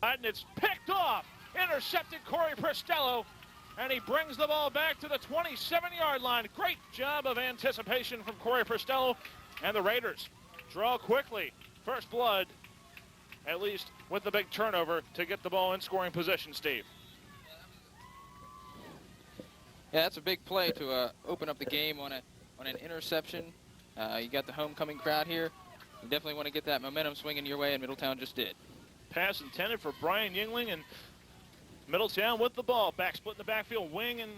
And it's picked off. Intercepted Corey Pristello. And he brings the ball back to the 27-yard line. Great job of anticipation from Corey Pristello. And the Raiders draw quickly. First blood, at least with the big turnover, to get the ball in scoring position, Steve. Yeah, that's a big play to open up the game on an interception. You got the homecoming crowd here. You definitely want to get that momentum swinging your way, and Middletown just did. Pass intended for Brian Yingling, and Middletown with the ball. Back split in the backfield, wing and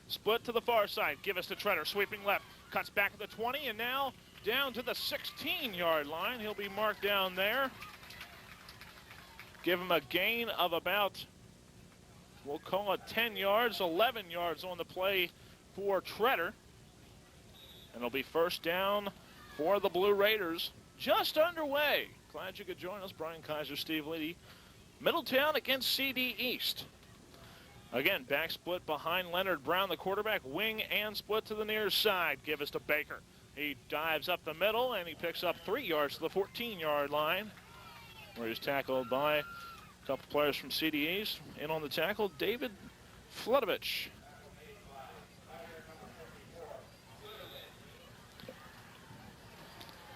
split to the far side. Give us to Tretter, sweeping left. Cuts back at the 20, and now down to the 16-yard line. He'll be marked down there. Give him a gain of about, we'll call it 10 yards, 11 yards on the play for Tretter. And it'll be first down for the Blue Raiders. Just underway. Glad you could join us. Brian Kaiser, Steve Leedy. Middletown against CD East. Again, back split behind Leonard Brown, the quarterback, wing and split to the near side. Give us to Baker. He dives up the middle, and he picks up 3 yards to the 14-yard line, where he's tackled by a couple players from CD East. In on the tackle, David Fludovich.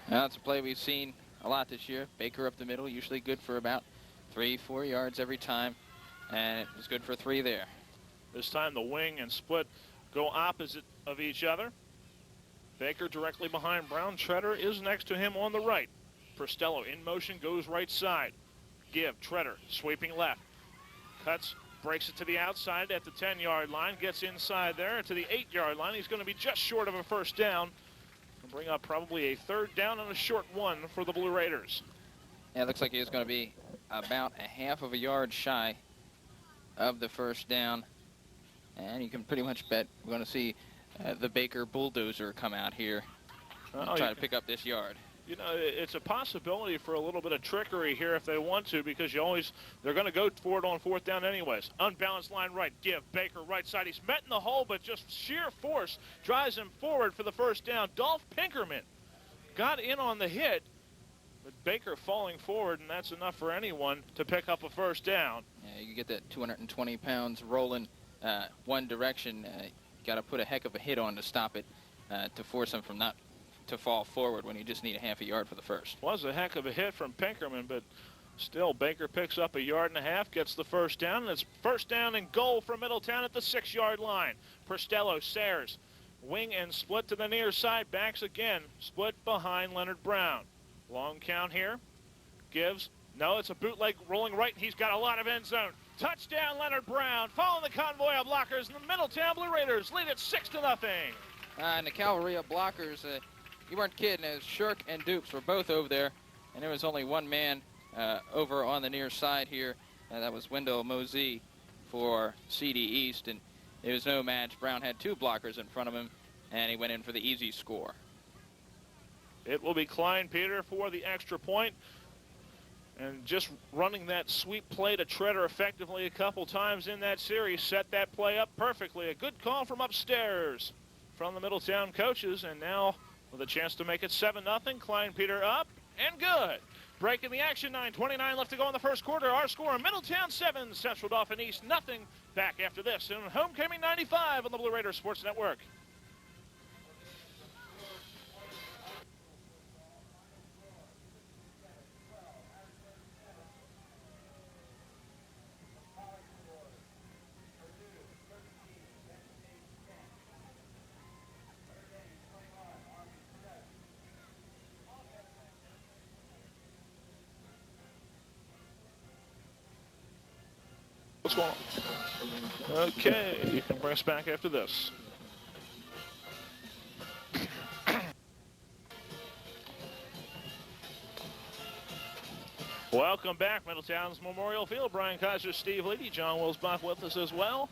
Now, that's a play we've seen a lot this year. Baker up the middle, usually good for about 3-4 yards every time, and it was good for 3 there. This time the wing and split go opposite of each other. Baker directly behind Brown. Tretter is next to him on the right. Pristello in motion, goes right side. Give, Tretter, sweeping left. Cuts, breaks it to the outside at the 10-yard line, gets inside there to the 8-yard line. He's going to be just short of a first down. And bring up probably a third down and a short one for the Blue Raiders. Yeah, it looks like he was going to be about a half of a yard shy of the first down. And you can pretty much bet we're going to see the Baker bulldozer come out here and try to pick up this yard. You know, it's a possibility for a little bit of trickery here if they want to, because they're going to go for it on fourth down anyways. Unbalanced line right, give Baker right side. He's met in the hole, but just sheer force drives him forward for the first down. Dolph Pinkerman got in on the hit, but Baker falling forward, and that's enough for anyone to pick up a first down. Yeah, you get that 220 pounds rolling one direction. You got to put a heck of a hit on to stop it, to force him from not to fall forward when you just need a half a yard for the first. Was a heck of a hit from Pinkerman, but still Baker picks up a yard and a half, gets the first down, and it's first down and goal for Middletown at the 6-yard line. Pristello, Sayers, wing and split to the near side, backs again, split behind Leonard Brown. Long count here, gives, no, it's a bootleg rolling right, and he's got a lot of end zone. Touchdown Leonard Brown, following the convoy of blockers, and the Middletown Blue Raiders lead it 6-0. And the cavalry of blockers, you weren't kidding, as Shirk and Dukes were both over there, and there was only one man over on the near side here. That was Wendell Mosey for CD East, and it was no match. Brown had 2 blockers in front of him, and he went in for the easy score. It will be Klein Peter for the extra point. And just running that sweep play to Tretter effectively a couple times in that series set that play up perfectly. A good call from upstairs from the Middletown coaches, and now with a chance to make it 7-0. Klein Peter up and good. Breaking the action, 9:29 left to go in the first quarter. Our score, Middletown 7, Central Dauphin East nothing. Back after this in Homecoming 95 on the Blue Raiders Sports Network. What's going on? Okay, you can bring us back after this. Welcome back, Middletown's Memorial Field. Brian Kaiser, Steve Leedy, John Wilsbach with us as well.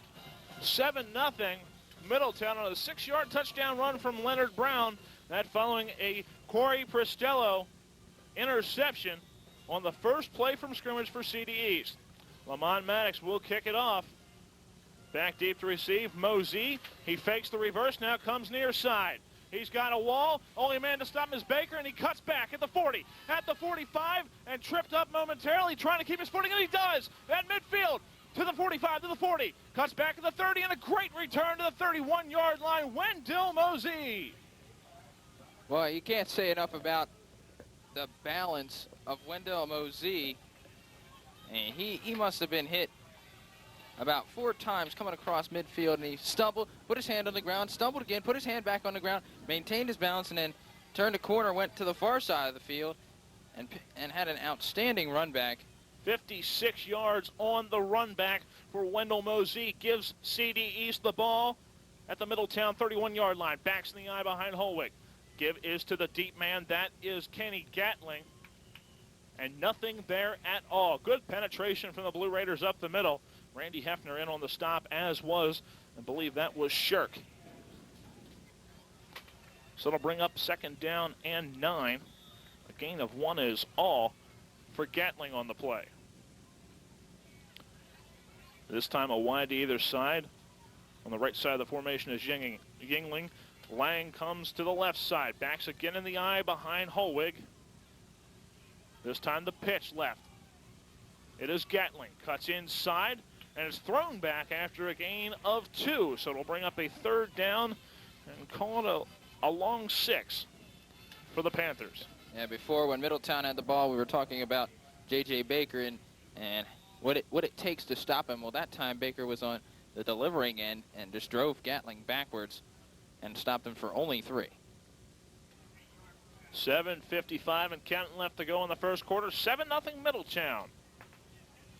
7-0, Middletown on a 6-yard touchdown run from Leonard Brown. That following a Corey Pristello interception on the first play from scrimmage for CD East. Lamont Maddox will kick it off. Back deep to receive, Mosey. He fakes the reverse, now comes near side. He's got a wall. Only man to stop him is Baker, and he cuts back at the 40, at the 45, and tripped up momentarily, trying to keep his footing, and he does at midfield. To the 45, to the 40, cuts back to the 30, and a great return to the 31-yard line, Wendell Mosey. Well, you can't say enough about the balance of Wendell Mosey. And he must have been hit about 4 times coming across midfield, and he stumbled, put his hand on the ground, stumbled again, put his hand back on the ground, maintained his balance, and then turned the corner, went to the far side of the field, and had an outstanding run back. 56 yards on the run back for Wendell Mosey. Gives CD East the ball at the Middletown 31-yard line. Backs in the eye behind Holwick. Give is to the deep man. That is Kenny Gatling. And nothing there at all. Good penetration from the Blue Raiders up the middle. Randy Hefner in on the stop, as was, I believe that was Shirk. So it'll bring up 2nd down and 9. A gain of 1 is all for Gatling on the play. This time a wide to either side. On the right side of the formation is Yingling. Lang comes to the left side. Backs again in the eye behind Holwig. This time the pitch left. It is Gatling. Cuts inside and is thrown back after a gain of 2. So it'll bring up a 3rd down and call it a long 6 for the Panthers. Yeah, before when Middletown had the ball, we were talking about J.J. Baker and what it takes to stop him. Well, that time Baker was on the delivering end and just drove Gatling backwards and stopped him for only 3. 7:55 and counting left to go in the first quarter. 7-0 Middletown.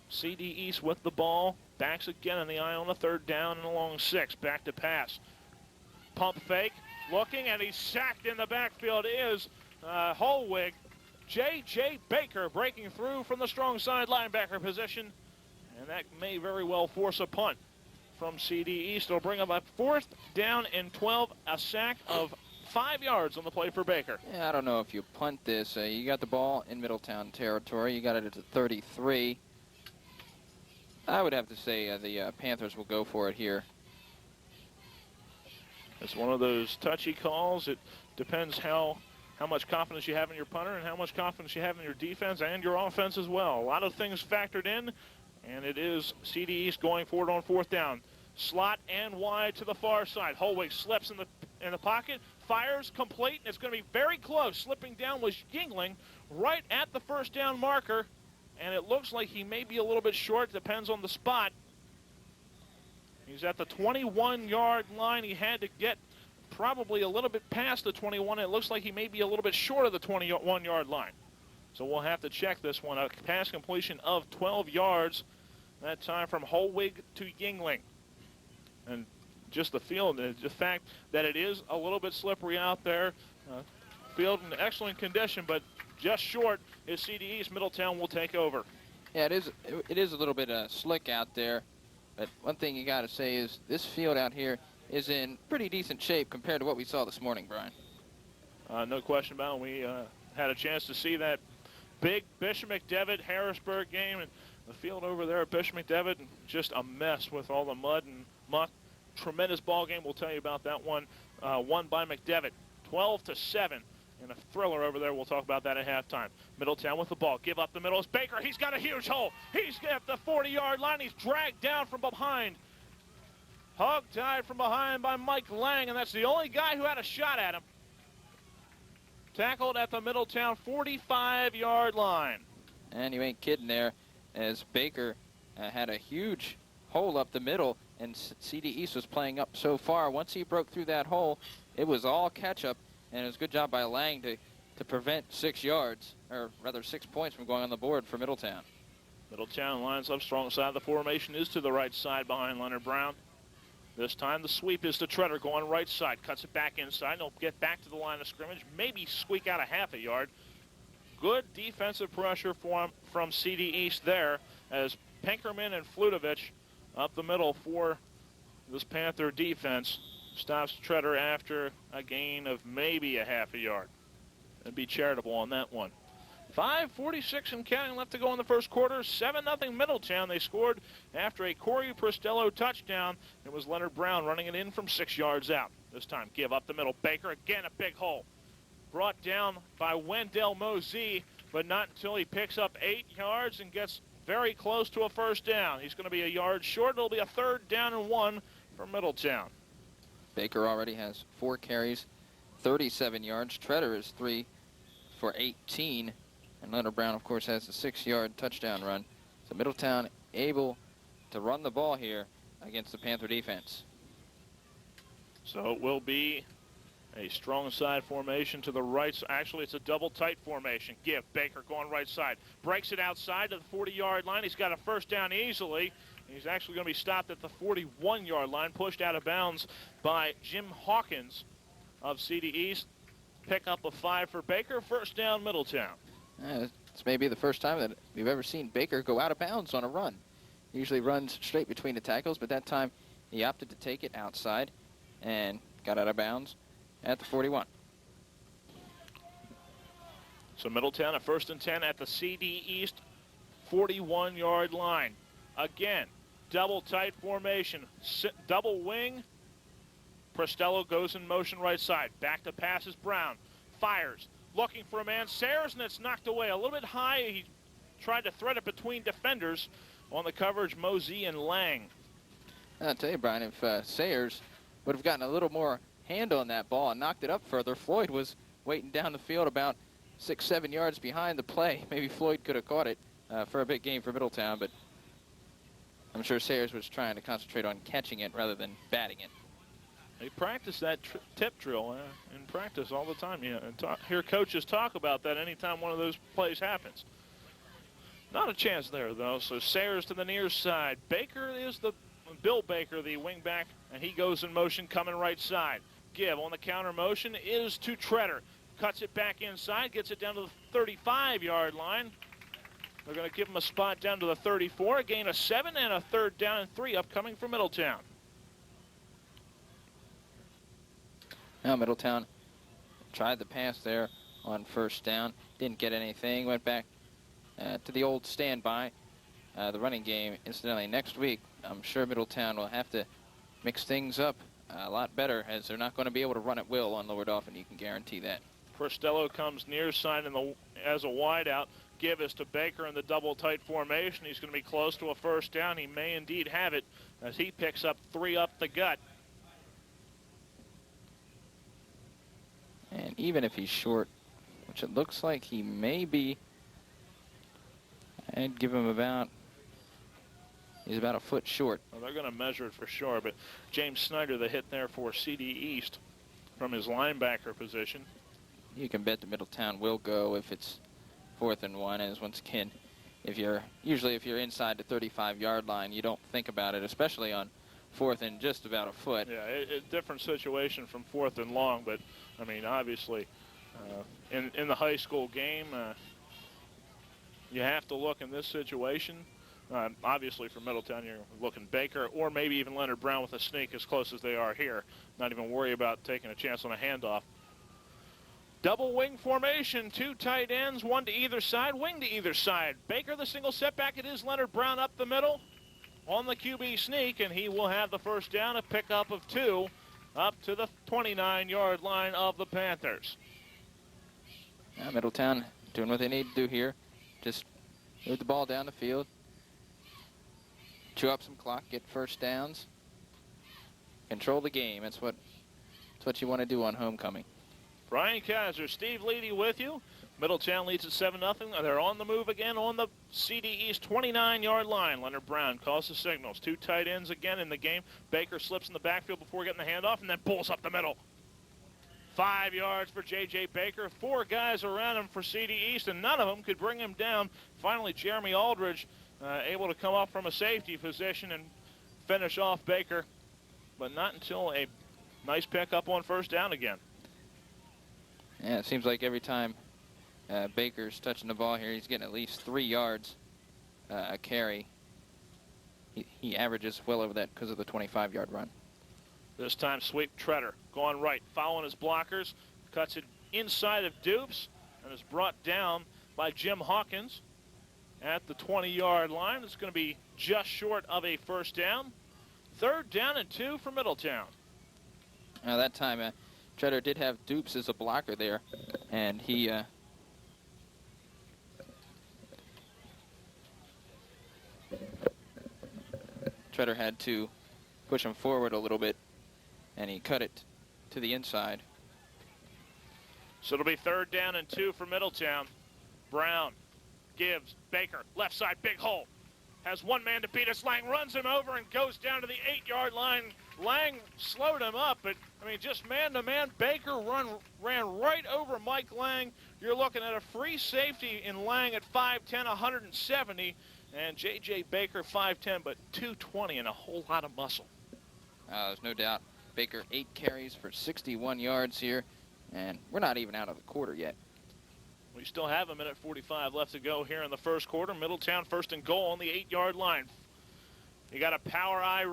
CD East with the ball. Backs again in the eye on the 3rd down and a long 6. Back to pass. Pump fake. Looking, and he's sacked in the backfield is Holwig. J.J. Baker breaking through from the strong side linebacker position. And that may very well force a punt from CD East. It'll bring up a 4th down and 12. A sack of 5 yards on the play for Baker. Yeah, I don't know if you punt this. You got the ball in Middletown territory. You got it at the 33. I would have to say the Panthers will go for it here. It's one of those touchy calls. It depends how much confidence you have in your punter and how much confidence you have in your defense and your offense as well. A lot of things factored in, and it is CD East going forward on 4th down. Slot and wide to the far side. Holwig slips in the pocket, fires, complete, and it's going to be very close. Slipping down was Yingling right at the 1st down marker, and it looks like he may be a little bit short. Depends on the spot. He's at the 21-yard line. He had to get probably a little bit past the 21. It looks like he may be a little bit short of the 21-yard line. So we'll have to check this one. A pass completion of 12 yards. That time from Holwig to Yingling. And just the field, the fact that it is a little bit slippery out there. Field in excellent condition, but just short is CD East. Middletown will take over. Yeah, it is a little bit slick out there. But one thing you got to say is this field out here is in pretty decent shape compared to what we saw this morning, Brian. No question about it. We had a chance to see that big Bishop McDevitt Harrisburg game, and the field over there at Bishop McDevitt, just a mess with all the mud and muck. Tremendous ball game. We'll tell you about that one. Won by McDevitt, 12-7. And a thriller over there. We'll talk about that at halftime. Middletown with the ball. Give up the middle. It's Baker. He's got a huge hole. He's at the 40-yard line. He's dragged down from behind. Hog tied from behind by Mike Lang, and that's the only guy who had a shot at him. Tackled at the Middletown 45-yard line. And you ain't kidding there, as Baker had a huge hole up the middle, and CD East was playing up so far. Once he broke through that hole, it was all catch-up. And it was a good job by Lang to prevent 6 yards, or rather 6 points from going on the board for Middletown. Middletown lines up strong side. The formation is to the right side behind Leonard Brown. This time the sweep is to Treader going right side. Cuts it back inside. He'll get back to the line of scrimmage. Maybe squeak out a half a yard. Good defensive pressure from CD East there as Pinkerman and Flutovich up the middle for this Panther defense. Stops Treader after a gain of maybe a half a yard. It'd be charitable on that one. 5:46 and counting left to go in the first quarter. 7-0 Middletown. They scored after a Corey Pristello touchdown. It was Leonard Brown running it in from 6 yards out. This time, give up the middle. Baker again, a big hole. Brought down by Wendell Mosey, but not until he picks up 8 yards and gets very close to a first down. He's going to be a yard short. It'll be a 3rd down and 1 for Middletown. Baker already has 4 carries, 37 yards. Treader is 3 for 18. And Leonard Brown, of course, has a 6-yard touchdown run. So Middletown able to run the ball here against the Panther defense. So it will be a strong side formation to the right. Actually, it's a double tight formation. Give. Baker going right side. Breaks it outside to the 40-yard line. He's got a first down easily. He's actually going to be stopped at the 41-yard line, pushed out of bounds by Jim Hawkins of CD East. Pick up a 5 for Baker. First down, Middletown. This may be the first time that we've ever seen Baker go out of bounds on a run. He usually runs straight between the tackles, but that time he opted to take it outside and got out of bounds at the 41. So Middletown a 1st and 10 at the CD East 41-yard line. Again, double tight formation, double wing. Pristello goes in motion right side. Back to pass is Brown. Fires. Looking for a man, Sayers, and it's knocked away. A little bit high. He tried to thread it between defenders. On the coverage, Mosey and Lang. I'll tell you, Brian, if Sayers would have gotten a little more hand on that ball and knocked it up further, Floyd was waiting down the field about 6-7 yards behind the play. Maybe Floyd could have caught it for a big game for Middletown, but I'm sure Sayers was trying to concentrate on catching it rather than batting it. They practice that tip drill in practice all the time. You hear coaches talk about that anytime one of those plays happens. Not a chance there, though. So Sayers to the near side. Baker is Bill Baker, the wing back, and he goes in motion coming right side. Give on the counter motion is to Treader. Cuts it back inside, gets it down to the 35-yard line. They're going to give him a spot down to the 34. A gain of 7 and a 3rd down and 3 upcoming for Middletown. Now Middletown tried the pass there on 1st down. Didn't get anything. Went back to the old standby. The running game, incidentally, next week, I'm sure Middletown will have to mix things up a lot better, as they're not going to be able to run at will on Lower Dauphin. You can guarantee that. Pristello comes near side as a wideout. Give is to Baker in the double tight formation. He's going to be close to a 1st down. He may indeed have it as he picks up 3 up the gut. And even if he's short, which it looks like he may be, I'd give him he's about a foot short. Well, they're going to measure it for sure, but James Snyder, the hit there for CD East from his linebacker position. You can bet the Middletown will go if it's 4th and 1, as once again, if you're inside the 35-yard line, you don't think about it, especially on 4th and just about a foot. Yeah, a different situation from 4th and long, but I mean, obviously, in the high school game, you have to look in this situation. Obviously, for Middletown, you're looking Baker or maybe even Leonard Brown with a sneak as close as they are here. Not even worry about taking a chance on a handoff. Double wing formation, 2 tight ends, 1 to either side, wing to either side. Baker, the single setback, it is Leonard Brown up the middle on the QB sneak, and he will have the 1st down, a pickup of 2 up to the 29-yard line of the Panthers. Now Middletown doing what they need to do here. Just move the ball down the field, chew up some clock, get 1st downs, control the game. That's what you want to do on homecoming. Brian Kaiser, Steve Leedy with you. Middletown leads at 7-0. They're on the move again on the CD East 29-yard line. Leonard Brown calls the signals. 2 tight ends again in the game. Baker slips in the backfield before getting the handoff and then pulls up the middle. 5 yards for J.J. Baker. 4 guys around him for CD East, and none of them could bring him down. Finally, Jeremy Aldridge able to come up from a safety position and finish off Baker, but not until a nice pickup on 1st down again. Yeah, it seems like every time Baker's touching the ball here, he's getting at least 3 yards a carry. He averages well over that because of the 25-yard run. This time, sweep Treader, going right, following his blockers, cuts it inside of Dupes, and is brought down by Jim Hawkins at the 20-yard line. It's going to be just short of a first down. 3rd down and 2 for Middletown. That time, Treader did have Dupes as a blocker there, and he Treader had to push him forward a little bit, and he cut it to the inside. So it'll be 3rd down and 2 for Middletown. Brown gives Baker left side, big hole. Has one man to beat us. Lang runs him over and goes down to the 8-yard line. Lang slowed him up, but I mean, just man-to-man. Baker ran right over Mike Lang. You're looking at a free safety in Lang at 5'10", 170, and J.J. Baker 5'10", but 220 and a whole lot of muscle. There's no doubt. Baker 8 carries for 61 yards here, and we're not even out of the quarter yet. We still have 1:45 left to go here in the first quarter. Middletown 1st and goal on the 8-yard line. You got a power eye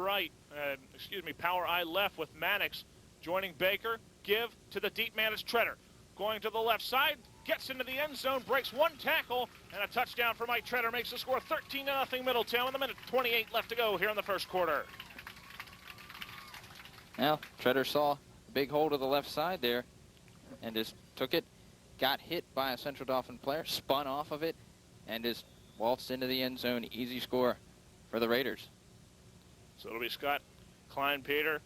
power eye left with Maddox joining Baker. Give to the deep man is Treader. Going to the left side, gets into the end zone, breaks one tackle, and a touchdown for Mike Treader makes the score 13-0 Middletown with 1:28 left to go here in the first quarter. Now, Treader saw a big hole to the left side there and just took it. Got hit by a Central Dauphin player, spun off of it, and just waltzed into the end zone. Easy score for the Raiders. So it'll be Scott Klein-Peter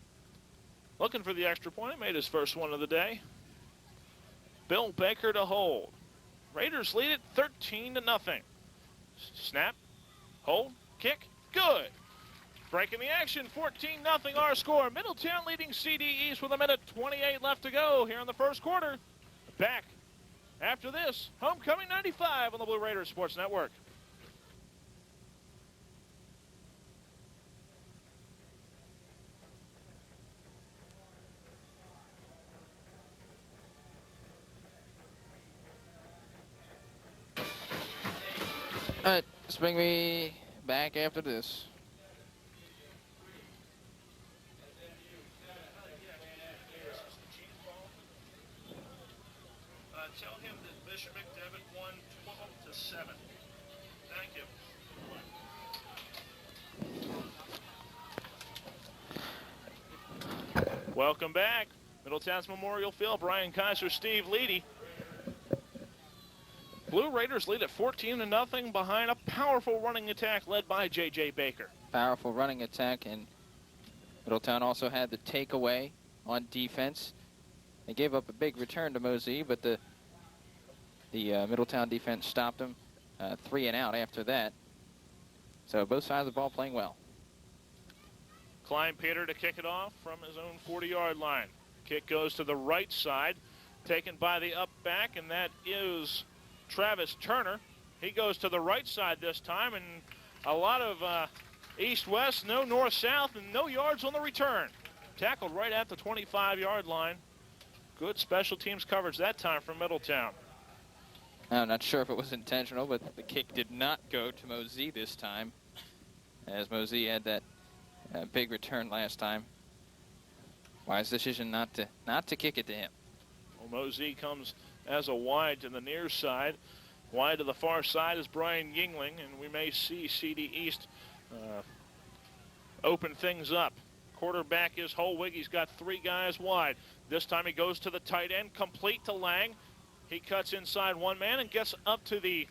looking for the extra point. He made his first one of the day. Bill Baker to hold. Raiders lead it 13-0. Snap, hold, kick, good. Breaking the action, 14-0 our score. Middletown leading CD East with 1:28 left to go here in the first quarter. Back after this, Homecoming 95 on the Blue Raiders Sports Network. All right, let's bring me back after this. Tell him that Bishop McDevitt won 12-7. Thank you. Welcome back. Middletown's Memorial Field. Brian Kaiser, Steve Leedy. Blue Raiders lead at 14-0 behind a powerful running attack led by J.J. Baker. Powerful running attack, and Middletown also had the takeaway on defense. They gave up a big return to Mosee, but the Middletown defense stopped them 3 and out after that. So both sides of the ball playing well. Klein-Peter to kick it off from his own 40-yard line. Kick goes to the right side, taken by the up back, and that is Travis Turner. He goes to the right side this time, and a lot of east-west, no north-south, and no yards on the return. Tackled right at the 25-yard line. Good special teams coverage that time from Middletown. I'm not sure if it was intentional, but the kick did not go to Mosee this time, as Mosee had that big return last time. Wise decision not to kick it to him. Well, Mosee comes as a wide to the near side. Wide to the far side is Brian Yingling, and we may see CD East open things up. Quarterback is Holwig. He's got 3 guys wide. This time he goes to the tight end, complete to Lang. He cuts inside one man and gets up to the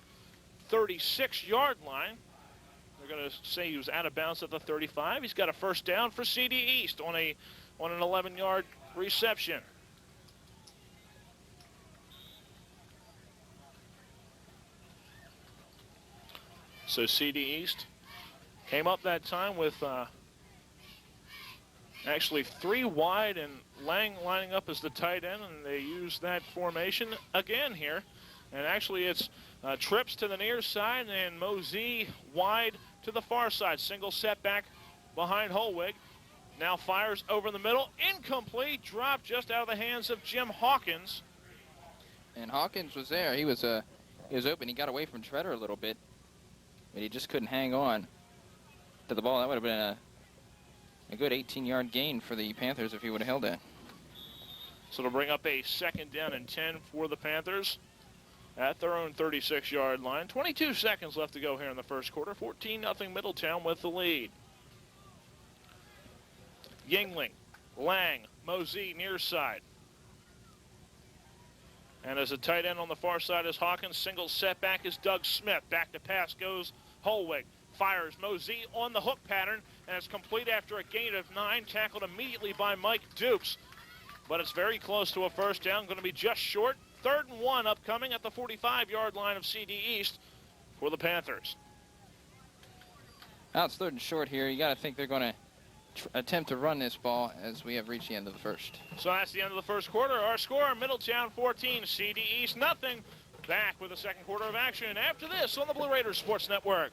36-yard line. They're going to say he was out of bounds at the 35. He's got a first down for CD East on an 11-yard reception. So CD East came up that time with actually 3 wide and Lang lining up as the tight end, and they use that formation again here. And actually it's trips to the near side and Mosee wide to the far side. Single setback behind Holwig. Now fires over the middle. Incomplete. Drop just out of the hands of Jim Hawkins. And Hawkins was there. He was open. He got away from Treader a little bit, but he just couldn't hang on to the ball. That would have been a good 18-yard gain for the Panthers if he would have held that. So it'll bring up a 2nd down and 10 for the Panthers at their own 36-yard line. 22 seconds left to go here in the first quarter. 14-0 Middletown with the lead. Yingling, Lang, Mosey near side. And as a tight end on the far side is Hawkins. Single setback is Doug Smith. Back to pass goes Holwig. Fires Mosey on the hook pattern, and it's complete after a gain of 9. Tackled immediately by Mike Dukes. But it's very close to a first down. Going to be just short. 3rd and 1 upcoming at the 45-yard line of CD East for the Panthers. Now it's 3rd and short here. You got to think they're going to attempt to run this ball as we have reached the end of the first. So that's the end of the first quarter. Our score, Middletown 14, CD East nothing. Back with the second quarter of action after this on the Blue Raiders Sports Network.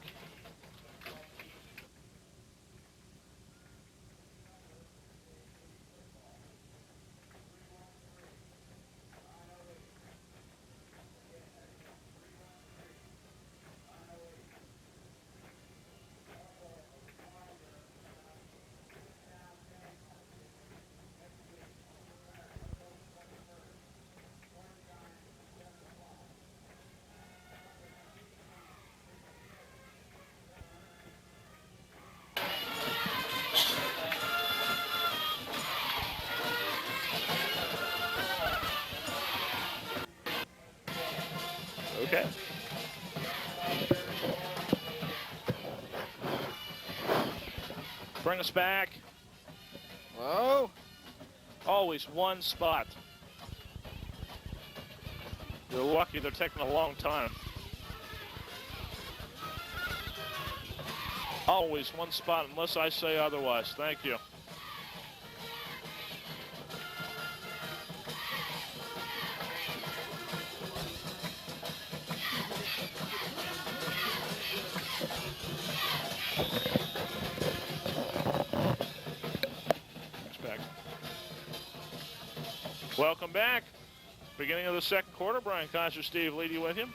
Okay. Bring us back. Whoa. Always one spot. You're lucky they're taking a long time. Always one spot unless I say otherwise. Thank you. Welcome back. Beginning of the second quarter. Brian Kaiser, Steve Leedy with you.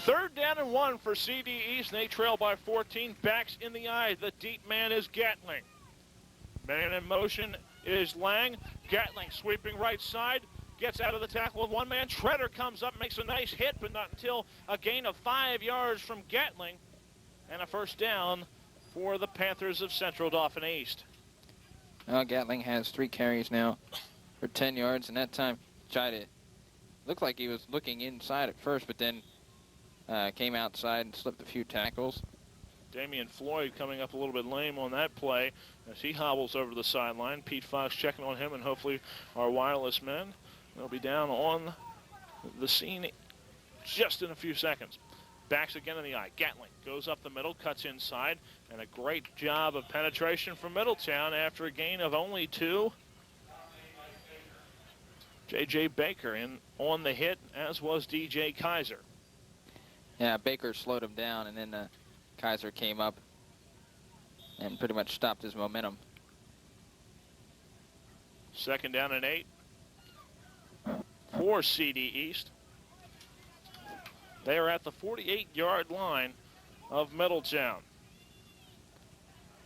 3rd down and 1 for CD East. They trail by 14. Backs in the eye. The deep man is Gatling. Man in motion is Lang. Gatling sweeping right side. Gets out of the tackle with one man. Treader comes up, makes a nice hit, but not until a gain of 5 yards from Gatling. And a first down for the Panthers of Central Dauphin East. Well, Gatling has 3 carries now for 10 yards, and that time tried to look like he was looking inside at first, but then came outside and slipped a few tackles. Damian Floyd coming up a little bit lame on that play as he hobbles over the sideline. Pete Fox checking on him, and hopefully our wireless men will be down on the scene just in a few seconds. Backs again in the eye. Gatling goes up the middle, cuts inside, and a great job of penetration from Middletown after a gain of only 2. J.J. Baker in on the hit, as was D.J. Kaiser. Yeah, Baker slowed him down, and then Kaiser came up and pretty much stopped his momentum. 2nd down and 8 for CD East. They are at the 48-yard line of Middletown.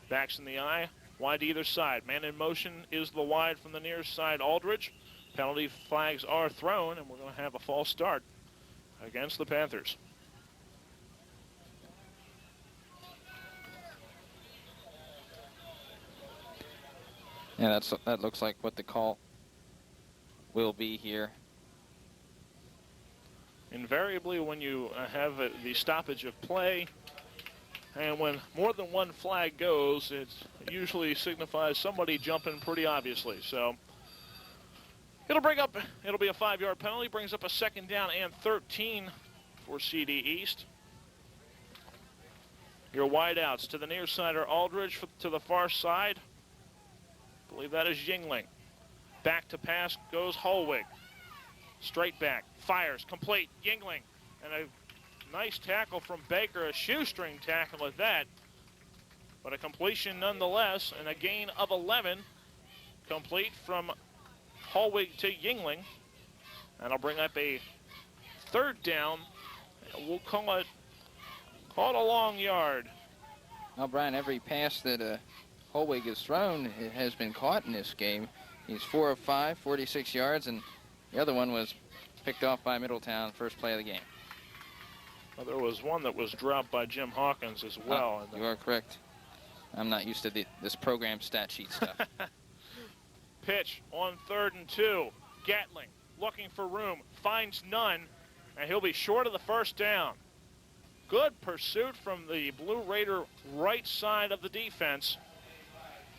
Backs in the eye, wide to either side. Man in motion is the wide from the near side, Aldridge. Penalty flags are thrown, and we're going to have a false start against the Panthers. Yeah, that looks like what the call will be here. Invariably, when you have the stoppage of play, and when more than one flag goes, it usually signifies somebody jumping pretty obviously. So it'll be a 5-yard penalty, brings up a 2nd down and 13 for CD East. Your wideouts to the near side are Aldridge, to the far side, I believe that is Yingling. Back to pass goes Holwig. Straight back, fires, complete, Yingling. And a nice tackle from Baker, a shoestring tackle at that. But a completion nonetheless, and a gain of 11. Complete from Holwig to Yingling. And I'll bring up a 3rd down. We'll call it a long yard. Well, Brian, every pass that Holwig has thrown has been caught in this game. He's 4 of 5, 46 yards, and the other one was picked off by Middletown, first play of the game. Well, there was one that was dropped by Jim Hawkins as well. You are correct. I'm not used to this program stat sheet stuff. Pitch on 3rd and 2. Gatling looking for room, finds none, and he'll be short of the first down. Good pursuit from the Blue Raider right side of the defense.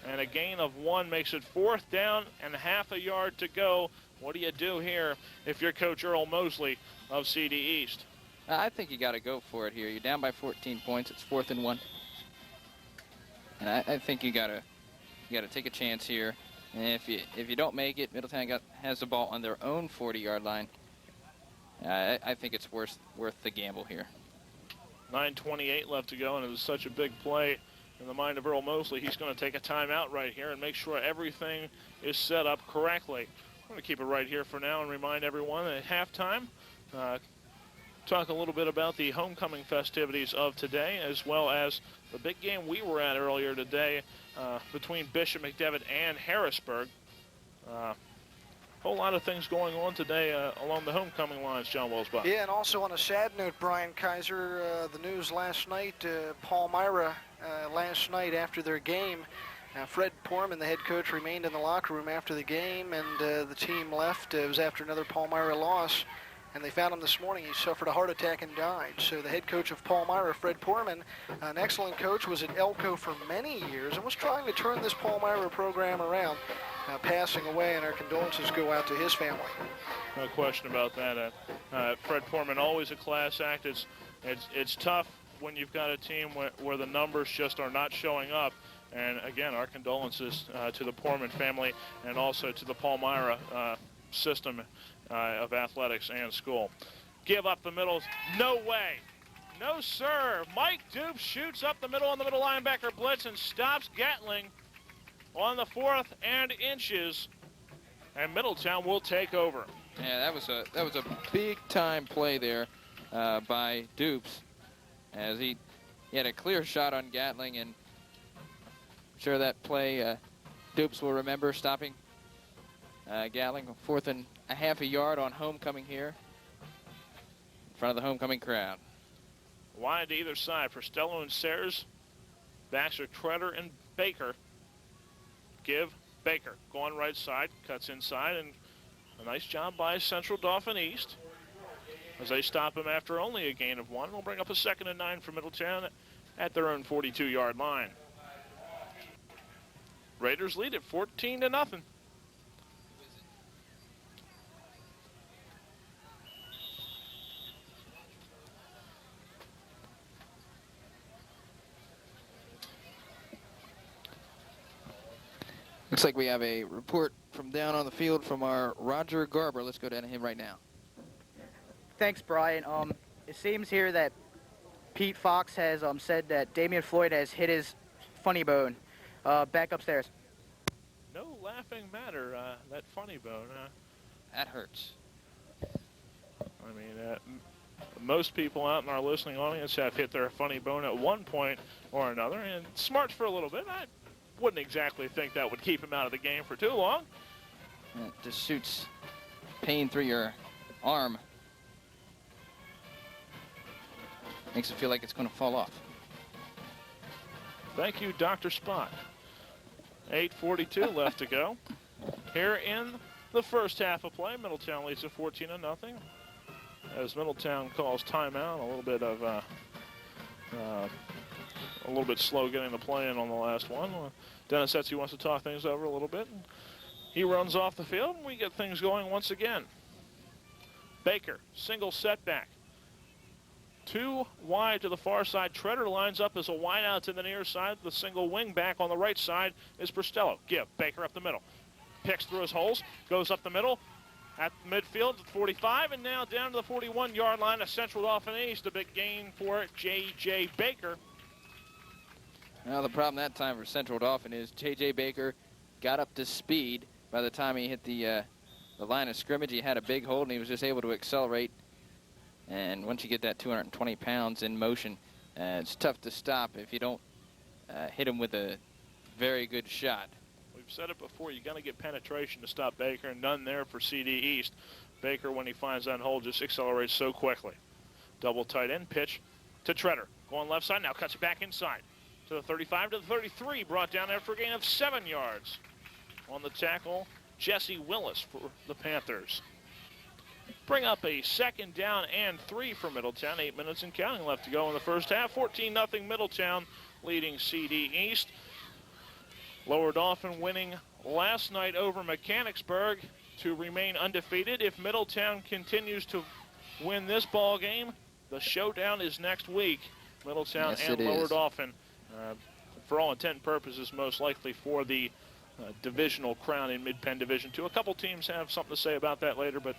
And a gain of 1 makes it 4th down and half a yard to go. What do you do here if you're Coach Earl Mosley of CD East? I think you got to go for it here. You're down by 14 points. It's 4th and 1. And I think you got to take a chance here. And if you don't make it, Middletown has the ball on their own 40-yard line. I think it's worth the gamble here. 9:28 left to go, and it was such a big play in the mind of Earl Mosley. He's going to take a timeout right here and make sure everything is set up correctly. I'm going to keep it right here for now and remind everyone that at halftime, talk a little bit about the homecoming festivities of today, as well as the big game we were at earlier today between Bishop McDevitt and Harrisburg. Whole lot of things going on today along the homecoming lines, John Wellsbach. Yeah, and also on a sad note, Brian Kaiser, the news last night, Palmyra last night after their game, Fred Porman, the head coach, remained in the locker room after the game, and the team left. It was after another Palmyra loss, and they found him this morning. He suffered a heart attack and died. So the head coach of Palmyra, Fred Porman, an excellent coach, was at Elko for many years and was trying to turn this Palmyra program around. Passing away, and our condolences go out to his family. No question about that. Fred Porman, always a class act. It's tough when you've got a team where the numbers just are not showing up. And again, our condolences to the Porman family and also to the Palmyra system of athletics and school. Give up the middle. No way. No, sir. Mike Dupes shoots up the middle on the middle linebacker blitz and stops Gatling on the 4th and inches, and Middletown will take over. Yeah, that was a big time play there by Dupes, as he had a clear shot on Gatling, and I'm sure that play Dupes will remember, stopping Gatling, 4th and a half a yard on homecoming here in front of the homecoming crowd. Wide to either side for Stello and Sayers, Baxter, Treader, and Baker. Give Baker going right side, cuts inside, and a nice job by Central Dauphin East as they stop him after only a gain of 1. We'll bring up a 2nd and 9 for Middletown at their own 42-yard line. Raiders lead at 14-0. Looks like we have a report from down on the field from our Roger Garber. Let's go down to him right now. Thanks, Brian. It seems here that Pete Fox has said that Damian Floyd has hit his funny bone. Back upstairs. No laughing matter, that funny bone. That hurts. I mean, most people out in our listening audience have hit their funny bone at one point or another, and smarts for a little bit. I wouldn't exactly think that would keep him out of the game for too long. It just shoots pain through your arm. Makes it feel like it's going to fall off. Thank you, Dr. Spot. 8:42 left to go. Here in the first half of play, Middletown leads at 14-0. As Middletown calls timeout, a little bit slow getting the play in on the last one. Dennis Etsy wants to talk things over a little bit. He runs off the field, and we get things going once again. Baker, single setback. 2 wide to the far side. Treader lines up as a wideout to the near side. The single wing back on the right side is Bristello. Give Baker up the middle. Picks through his holes, goes up the middle at midfield at 45, and now down to the 41-yard line of Central Dauphin East. A big gain for J.J. Baker. Now the problem that time for Central Dauphin is J.J. Baker got up to speed. By the time he hit the line of scrimmage, he had a big hold, and he was just able to accelerate. And once you get that 220 pounds in motion, it's tough to stop if you don't hit him with a very good shot. We've said it before, you got to get penetration to stop Baker, and none there for CD East. Baker, when he finds that hole, just accelerates so quickly. Double tight end pitch to Treader. Going left side, now cuts it back inside. To the 35, to the 33, brought down there for a gain of 7 yards. On the tackle, Jesse Willis for the Panthers. Bring up a 2nd down and 3 for Middletown. 8 minutes and counting left to go in the first half. 14-0 Middletown leading CD East. Lower Dauphin winning last night over Mechanicsburg to remain undefeated. If Middletown continues to win this ball game, the showdown is next week. Middletown and Lower Dauphin, for all intent and purposes, most likely for the divisional crown in Mid-Penn Division 2. A couple teams have something to say about that later, but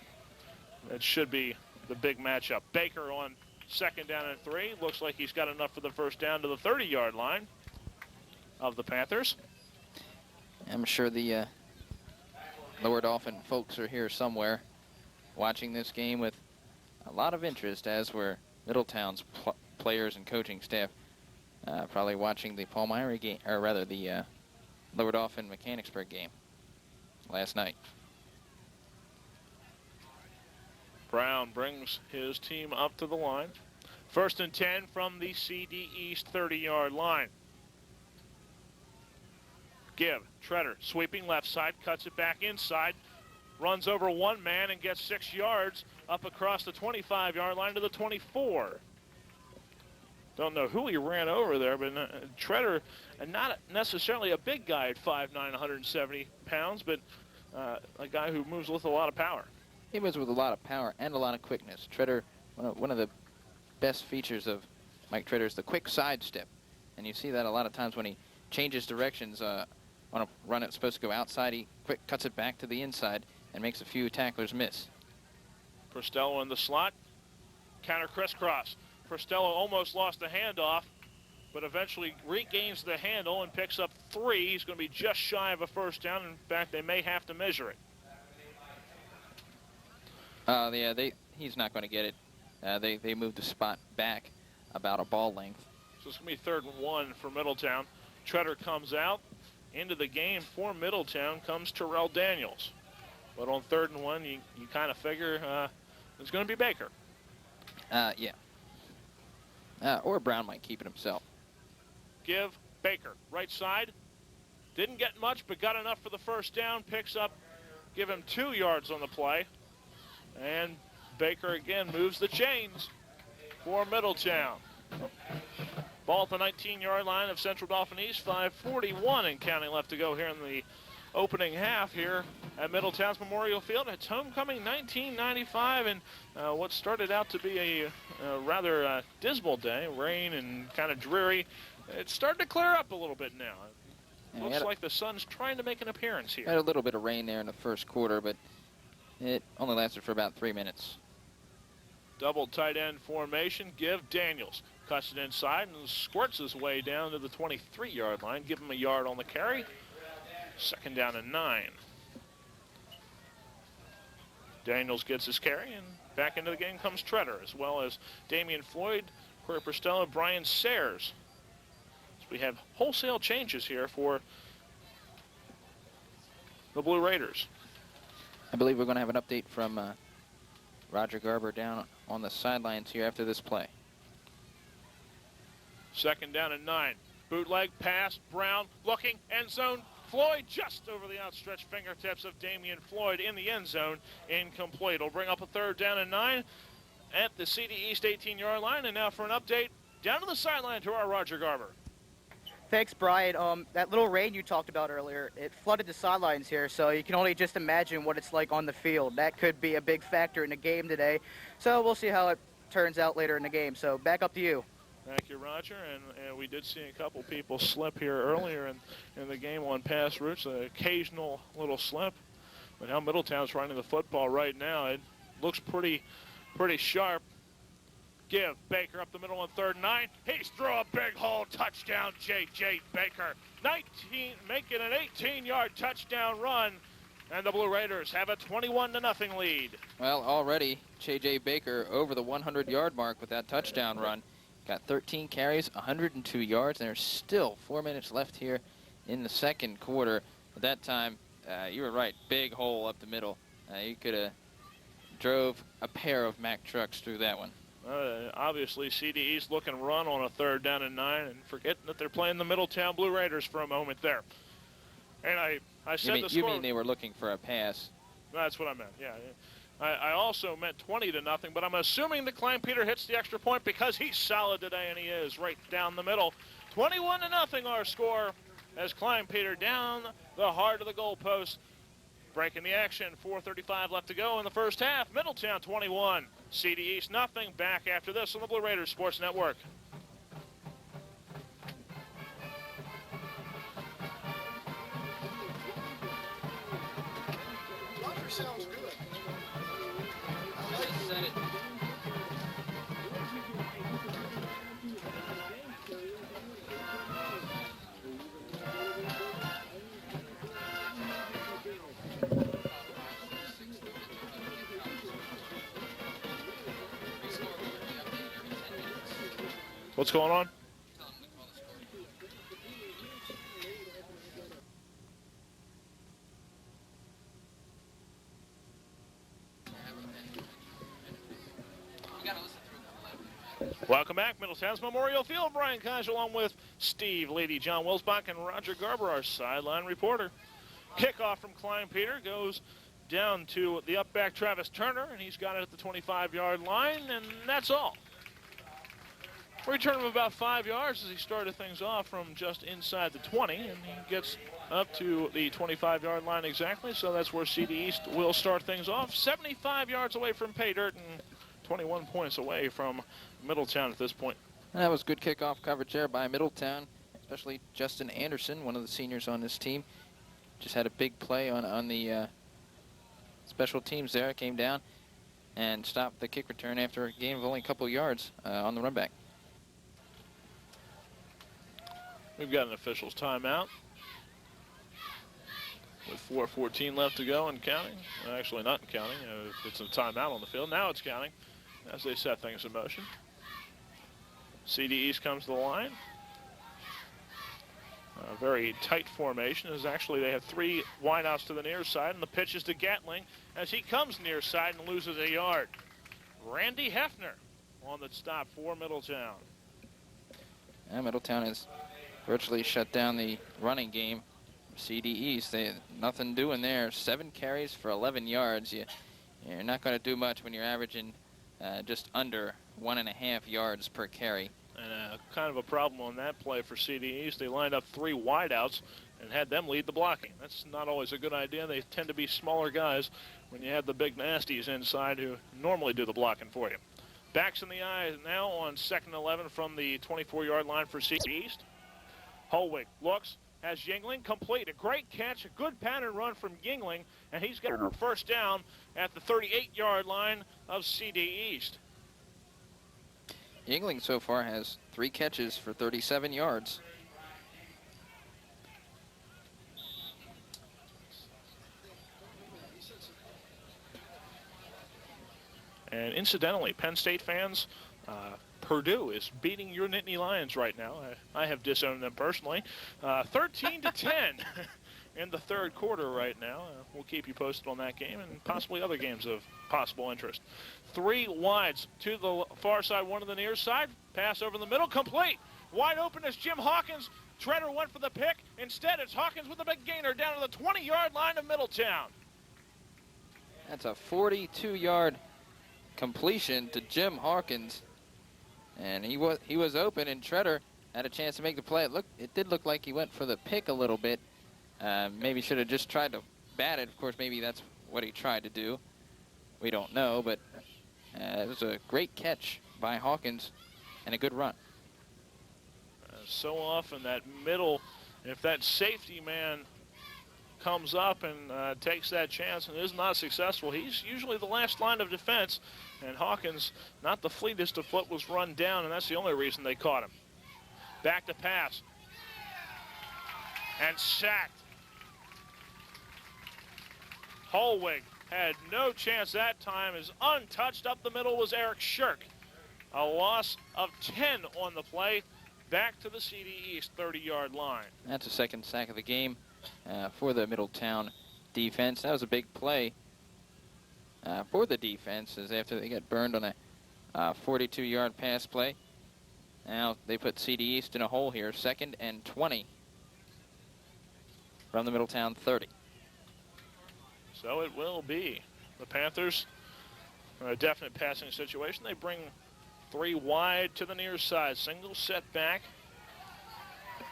it should be the big matchup. Baker on 2nd down and 3. Looks like he's got enough for the first down to the 30-yard line of the Panthers. I'm sure the Lower Dauphin folks are here somewhere watching this game with a lot of interest, as were Middletown's players and coaching staff, probably watching the Palmyra game, or rather the Lower Dauphin Mechanicsburg game last night. Brown brings his team up to the line. 1st and 10 from the CD East 30-yard line. Give, Treader, sweeping left side, cuts it back inside, runs over one man and gets 6 yards up across the 25-yard line to the 24. Don't know who he ran over there, but Treader, and not necessarily a big guy at 5'9", 170 pounds, but a guy who moves with a lot of power. He moves with a lot of power and a lot of quickness. Treader, one of the best features of Mike Treader is the quick sidestep, and you see that a lot of times when he changes directions on a run that's supposed to go outside. He quick cuts it back to the inside and makes a few tacklers miss. Prostello in the slot, counter crisscross. Prostello almost lost the handoff, but eventually regains the handle and picks up 3. He's going to be just shy of a first down. In fact, they may have to measure it. Yeah, he's not going to get it. They moved the spot back about a ball length. So it's going to be 3rd and 1 for Middletown. Treader comes out. Into the game for Middletown comes Terrell Daniels. But on 3rd and 1, you kind of figure it's going to be Baker. Yeah. Or Brown might keep it himself. Give, Baker, right side. Didn't get much, but got enough for the first down. Picks up, give him 2 yards on the play. And Baker again moves the chains for Middletown. Ball at the 19-yard line of Central Dauphin East. 5:41 and counting left to go here in the opening half here at Middletown's Memorial Field. It's homecoming 1995, and what started out to be a rather dismal day, rain and kind of dreary, it's starting to clear up a little bit now. Looks like the sun's trying to make an appearance here. Had a little bit of rain there in the first quarter, but it only lasted for about 3 minutes. Double tight end formation. Give, Daniels cuts it inside and squirts his way down to the 23-yard line. Give him a yard on the carry. 2nd down and 9. Daniels gets his carry, and back into the game comes Treader, as well as Damian Floyd, Corey Prostello, Brian Sayers. So we have wholesale changes here for the Blue Raiders. I believe we're going to have an update from Roger Garber down on the sidelines here after this play. 2nd down and 9. Bootleg pass, Brown looking, end zone. Floyd just over the outstretched fingertips of Damian Floyd in the end zone. Incomplete. Will bring up a 3rd down and 9 at the CD East 18-yard line. And now for an update down to the sideline to our Roger Garber. Thanks, Brian. That little rain you talked about earlier, it flooded the sidelines here, so you can only just imagine what it's like on the field. That could be a big factor in the game today. So we'll see how it turns out later in the game. So back up to you. Thank you, Roger. And we did see a couple people slip here earlier in the game on pass routes, an occasional little slip. But how Middletown's running the football right now, it looks pretty sharp. Give, Baker up the middle on 3rd and 9. He's through a big hole. Touchdown, J.J. Baker. Making an 18-yard touchdown run. And the Blue Raiders have a 21-0 lead. Well, already J.J. Baker over the 100-yard mark with that touchdown run. Got 13 carries, 102 yards, and there's still 4 minutes left here in the second quarter. At that time, you were right, big hole up the middle. You could have drove a pair of Mack trucks through that one. Obviously, CD East looking run on a 3rd down and 9, and forgetting that they're playing the Middletown Blue Raiders for a moment there. And I said the score. You mean they were looking for a pass? That's what I meant. Yeah. I also meant 20-0, but I'm assuming that Klein Peter hits the extra point because he's solid today, and he is right down the middle. 21-0 our score as Klein Peter down the heart of the goalpost. Breaking the action, 4:35 left to go in the first half. Middletown 21, CD East nothing. Back after this on the Blue Raiders Sports Network. Sounds good. What's going on? Welcome back, Middletown's Memorial Field. Brian Kaiser along with Steve Lady, John Wilsbach, and Roger Garber, our sideline reporter. Kickoff from Klein Peter goes down to the up back Travis Turner, and he's got it at the 25-yard line, and that's all. Return of about 5 yards as he started things off from just inside the 20, and he gets up to the 25-yard line exactly, so that's where CD East will start things off. 75 yards away from pay dirt and 21 points away from Middletown at this point. That was good kickoff coverage there by Middletown, especially Justin Anderson, one of the seniors on this team. Just had a big play on the special teams there. Came down and stopped the kick return after a gain of only a couple yards on the run back. We've got an official's timeout with 4:14 left to go and counting. Actually, not counting. It's a timeout on the field. Now it's counting as they set things in motion. CD East comes to the line. A very tight formation as actually they have 3 wideouts to the near side, and the pitch is to Gatling as he comes near side and loses a yard. Randy Hefner on the stop for Middletown. And Middletown has virtually shut down the running game. CD East, they nothing doing there. 7 carries for 11 yards. You're not going to do much when you're averaging just under 1.5 yards per carry. And kind of a problem on that play for CD East. They lined up 3 wideouts and had them lead the blocking. That's not always a good idea. They tend to be smaller guys when you have the big nasties inside who normally do the blocking for you. Backs in the eye now on 2nd and 11 from the 24-yard line for CD East. Holwig looks, has Yingling complete. A great catch, a good pattern run from Yingling, and he's got a first down at the 38-yard line of CD East. Yingling so far has 3 catches for 37 yards. And incidentally, Penn State fans, Purdue is beating your Nittany Lions right now. I have disowned them personally. 13-10 in the 3rd quarter right now. We'll keep you posted on that game and possibly other games of possible interest. 3 wides to the far side, 1 to the near side. Pass over the middle, complete. Wide open is Jim Hawkins. Treader went for the pick. Instead, it's Hawkins with a big gainer down to the 20-yard line of Middletown. That's a 42-yard completion to Jim Hawkins. And he was open, and Treader had a chance to make the play. It did look like he went for the pick a little bit. Maybe should have just tried to bat it. Of course, maybe that's what he tried to do. We don't know, but it was a great catch by Hawkins and a good run. So often that middle, if that safety man comes up and takes that chance and is not successful, he's usually the last line of defense. And Hawkins, not the fleetest of foot, was run down, and that's the only reason they caught him. Back to pass. And sacked. Holwig had no chance that time. As untouched up the middle was Eric Shirk. A loss of 10 on the play. Back to the CD East 30-yard line. That's the 2nd sack of the game for the Middletown defense. That was a big play. for the defense, as after they got burned on a 42-yard pass play. Now they put CD East in a hole here, 2nd and 20 from the Middletown 30. So it will be the Panthers in a definite passing situation. They bring 3 wide to the near side. Single set back.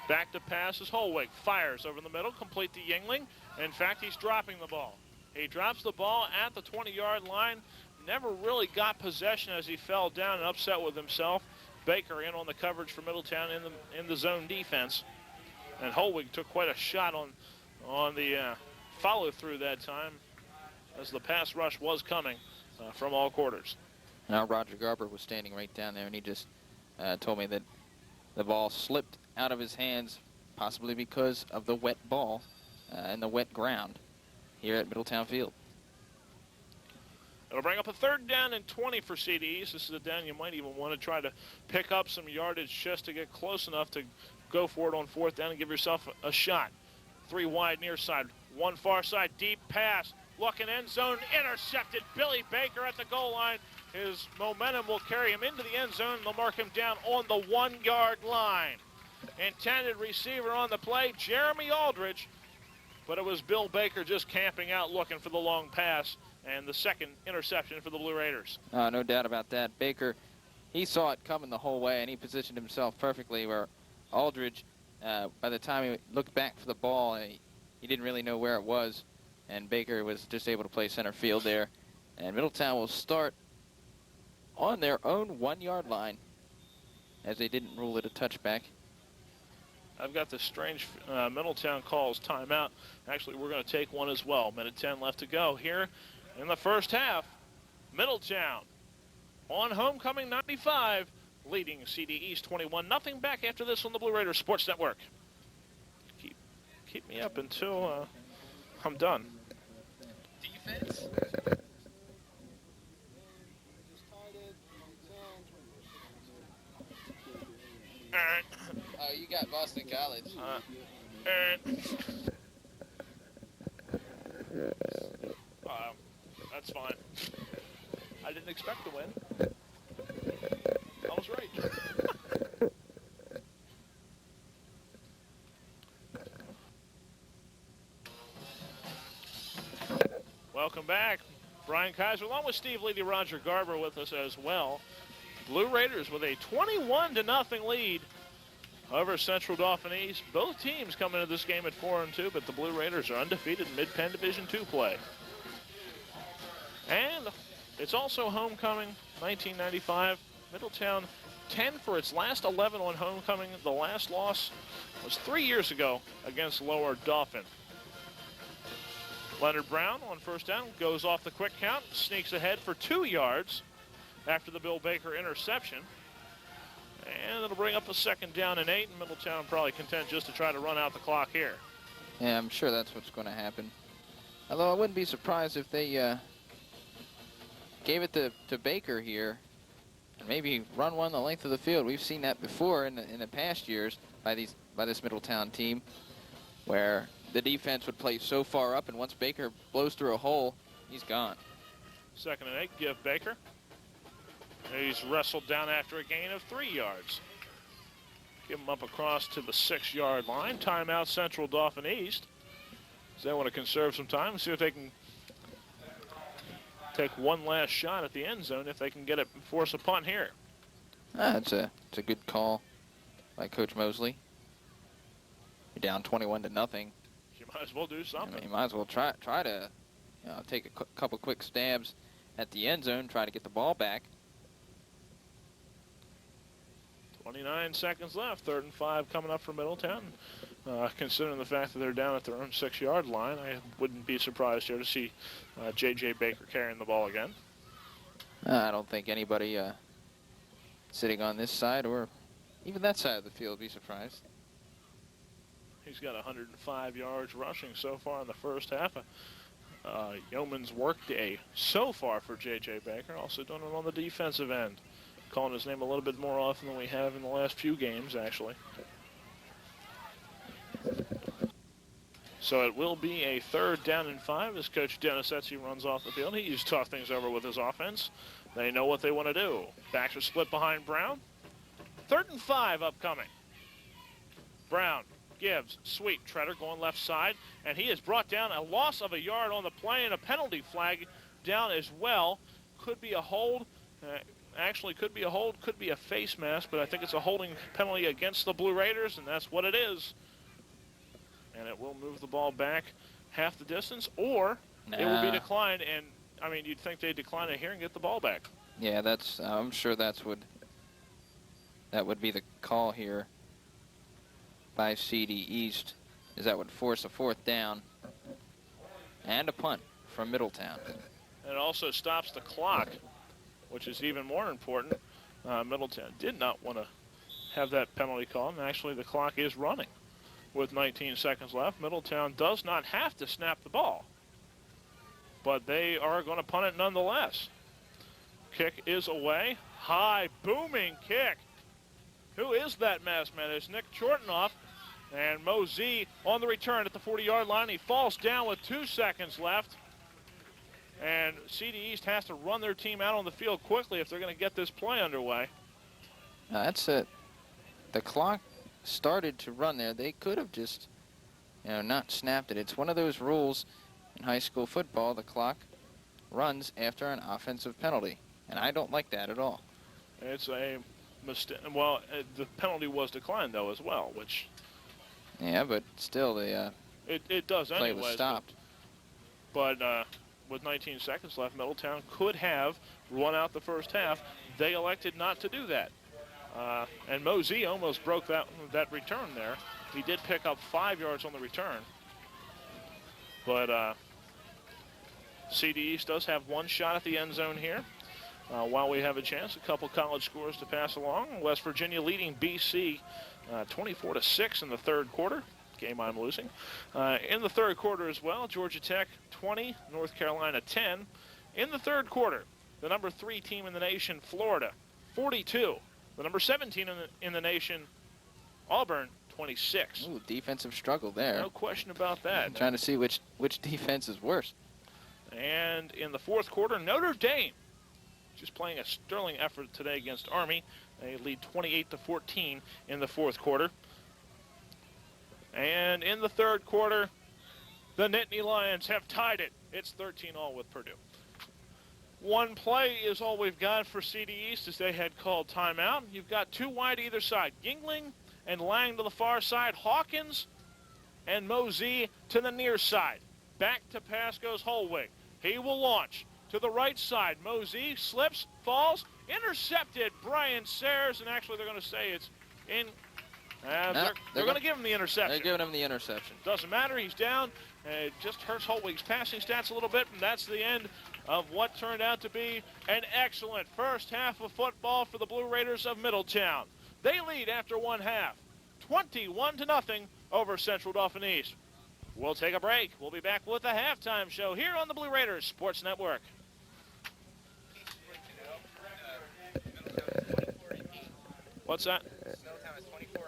Back to pass is Holwig. Fires over the middle, complete to Yingling. In fact, he's dropping the ball. He drops the ball at the 20-yard line. Never really got possession as he fell down and upset with himself. Baker in on the coverage for Middletown in the zone defense. And Holwig took quite a shot on the follow-through that time as the pass rush was coming from all quarters. Now Roger Garber was standing right down there, and he just told me that the ball slipped out of his hands, possibly because of the wet ball and the wet ground here at Middletown Field. It'll bring up a 3rd down and 20 for CDs. This is a down you might even want to try to pick up some yardage just to get close enough to go for it on 4th down and give yourself a shot. 3 wide near side, 1 far side, deep pass, looking end zone, intercepted. Billy Baker at the goal line. His momentum will carry him into the end zone. They'll mark him down on the 1-yard line. Intended receiver on the play, Jeremy Aldridge, but it was Bill Baker just camping out looking for the long pass, and the 2nd interception for the Blue Raiders. No doubt about that. Baker, he saw it coming the whole way, and he positioned himself perfectly where Aldridge, by the time he looked back for the ball, he didn't really know where it was, and Baker was just able to play center field there. And Middletown will start on their own 1-yard line, as they didn't rule it a touchback. I've got this strange Middletown calls timeout. Actually, we're going to take one as well. Minute 10 left to go here in the first half. Middletown on homecoming 95, leading CD East 21-0. Back after this on the Blue Raiders Sports Network. Keep me up until I'm done. Defense. Oh, you got Boston College. That's fine. I didn't expect to win. I was right. Welcome back. Brian Kaiser along with Steve Leedy, Roger Garber with us as well. Blue Raiders with a 21-0 lead over Central Dauphin East. Both teams coming into this game at 4-2, but the Blue Raiders are undefeated in Mid-Penn Division II play. And it's also homecoming 1995. Middletown 10 for its last 11 on homecoming. The last loss was 3 years ago against Lower Dauphin. Leonard Brown on 1st down goes off the quick count, sneaks ahead for 2 yards after the Bill Baker interception. And it'll bring up a 2nd down and 8, and Middletown probably content just to try to run out the clock here. Yeah, I'm sure that's what's going to happen. Although I wouldn't be surprised if they gave it to Baker here and maybe run one the length of the field. We've seen that before in the past years by this Middletown team, where the defense would play so far up, and once Baker blows through a hole, he's gone. 2nd and 8, give Baker. He's wrestled down after a gain of 3 yards. Give him up across to the 6-yard line. Timeout Central Dauphin East. So they want to conserve some time and see if they can take one last shot at the end zone if they can get it and force a punt here. It's a good call by Coach Mosley. You're down 21-0. You might as well do something. I mean, you might as well try to take a couple quick stabs at the end zone, try to get the ball back. 29 seconds left, 3rd and 5 coming up for Middletown. Considering the fact that they're down at their own 6-yard line, I wouldn't be surprised here to see J.J. Baker carrying the ball again. I don't think anybody sitting on this side or even that side of the field would be surprised. He's got 105 yards rushing so far in the first half. Yeoman's work day so far for J.J. Baker, also doing it on the defensive end. Calling his name a little bit more often than we have in the last few games, actually. So it will be a 3rd down and 5 as Coach Dennis Etzi runs off the field. He's talked things over with his offense. They know what they want to do. Backs are split behind Brown. 3rd and 5 upcoming. Brown gives sweep. Tretter going left side, and he has brought down a loss of a yard on the play and a penalty flag down as well. Could be a hold. Actually, could be a hold, could be a face mask, but I think it's a holding penalty against the Blue Raiders, and that's what it is. And it will move the ball back half the distance, or it will be declined. And I mean, you'd think they'd decline it here and get the ball back. Yeah, that's. I'm sure that would be the call here by CD East, as that would force a 4th down and a punt from Middletown. And it also stops the clock, which is even more important. Middletown did not want to have that penalty call, and actually the clock is running with 19 seconds left. Middletown does not have to snap the ball, but they are going to punt it nonetheless. Kick is away. High, booming kick. Who is that masked man? It's Nick Chortenoff, and Mosey on the return at the 40-yard line. He falls down with 2 seconds left. And CD East has to run their team out on the field quickly if they're going to get this play underway. That's it. The clock started to run there. They could have just, not snapped it. It's one of those rules in high school football. The clock runs after an offensive penalty, and I don't like that at all. It's a mistake. Well, the penalty was declined, though, as well, which... Yeah, but still, the it does play anyways, was stopped. But with 19 seconds left, Middletown could have run out the first half. They elected not to do that. And Mosey almost broke that return there. He did pick up 5 yards on the return. But CD East does have one shot at the end zone here. While we have a chance, a couple college scores to pass along. West Virginia leading BC 24-6 in the 3rd quarter. Game I'm losing. In the 3rd quarter as well, Georgia Tech 20, North Carolina 10. In the 3rd quarter, the number 3 team in the nation, Florida, 42. The number 17 in the nation, Auburn, 26. Ooh, defensive struggle there. No question about that. I'm trying to see which defense is worse. And in the 4th quarter, Notre Dame just playing a sterling effort today against Army. They lead 28-14 in the 4th quarter. And in the 3rd quarter, the Nittany Lions have tied it. It's 13-all with Purdue. One play is all we've got for CD East as they had called timeout. You've got 2 wide either side. Yingling and Lang to the far side. Hawkins and Mosey to the near side. Back to pass goes Holwig. He will launch to the right side. Mosey slips, falls, intercepted. Brian Sayers, and actually they're going to say it's in. They're going to give him the interception. They're giving him the interception. Doesn't matter. He's down. It just hurts Holwig's passing stats a little bit, and that's the end of what turned out to be an excellent first half of football for the Blue Raiders of Middletown. They lead after one half, 21-0 over Central Dauphin East. We'll take a break. We'll be back with the halftime show here on the Blue Raiders Sports Network. What's that? Middletown is 24-8.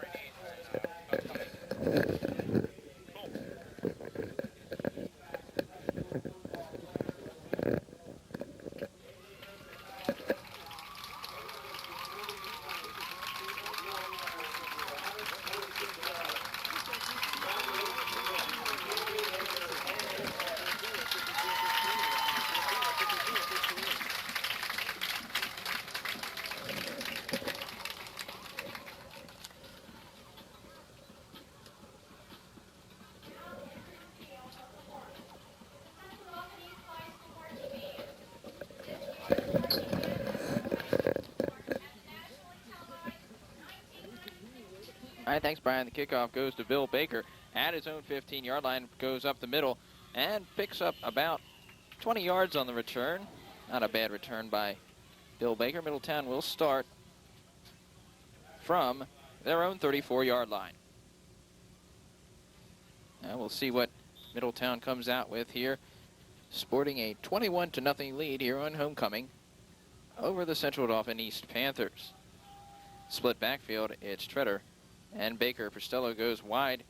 All right, thanks, Brian. The kickoff goes to Bill Baker at his own 15-yard line, goes up the middle, and picks up about 20 yards on the return. Not a bad return by Bill Baker. Middletown will start from their own 34-yard line. Now we'll see what Middletown comes out with here, sporting a 21-0 lead here on homecoming over the Central Dauphin East Panthers. Split backfield, it's Tretter and Baker. Costello goes wide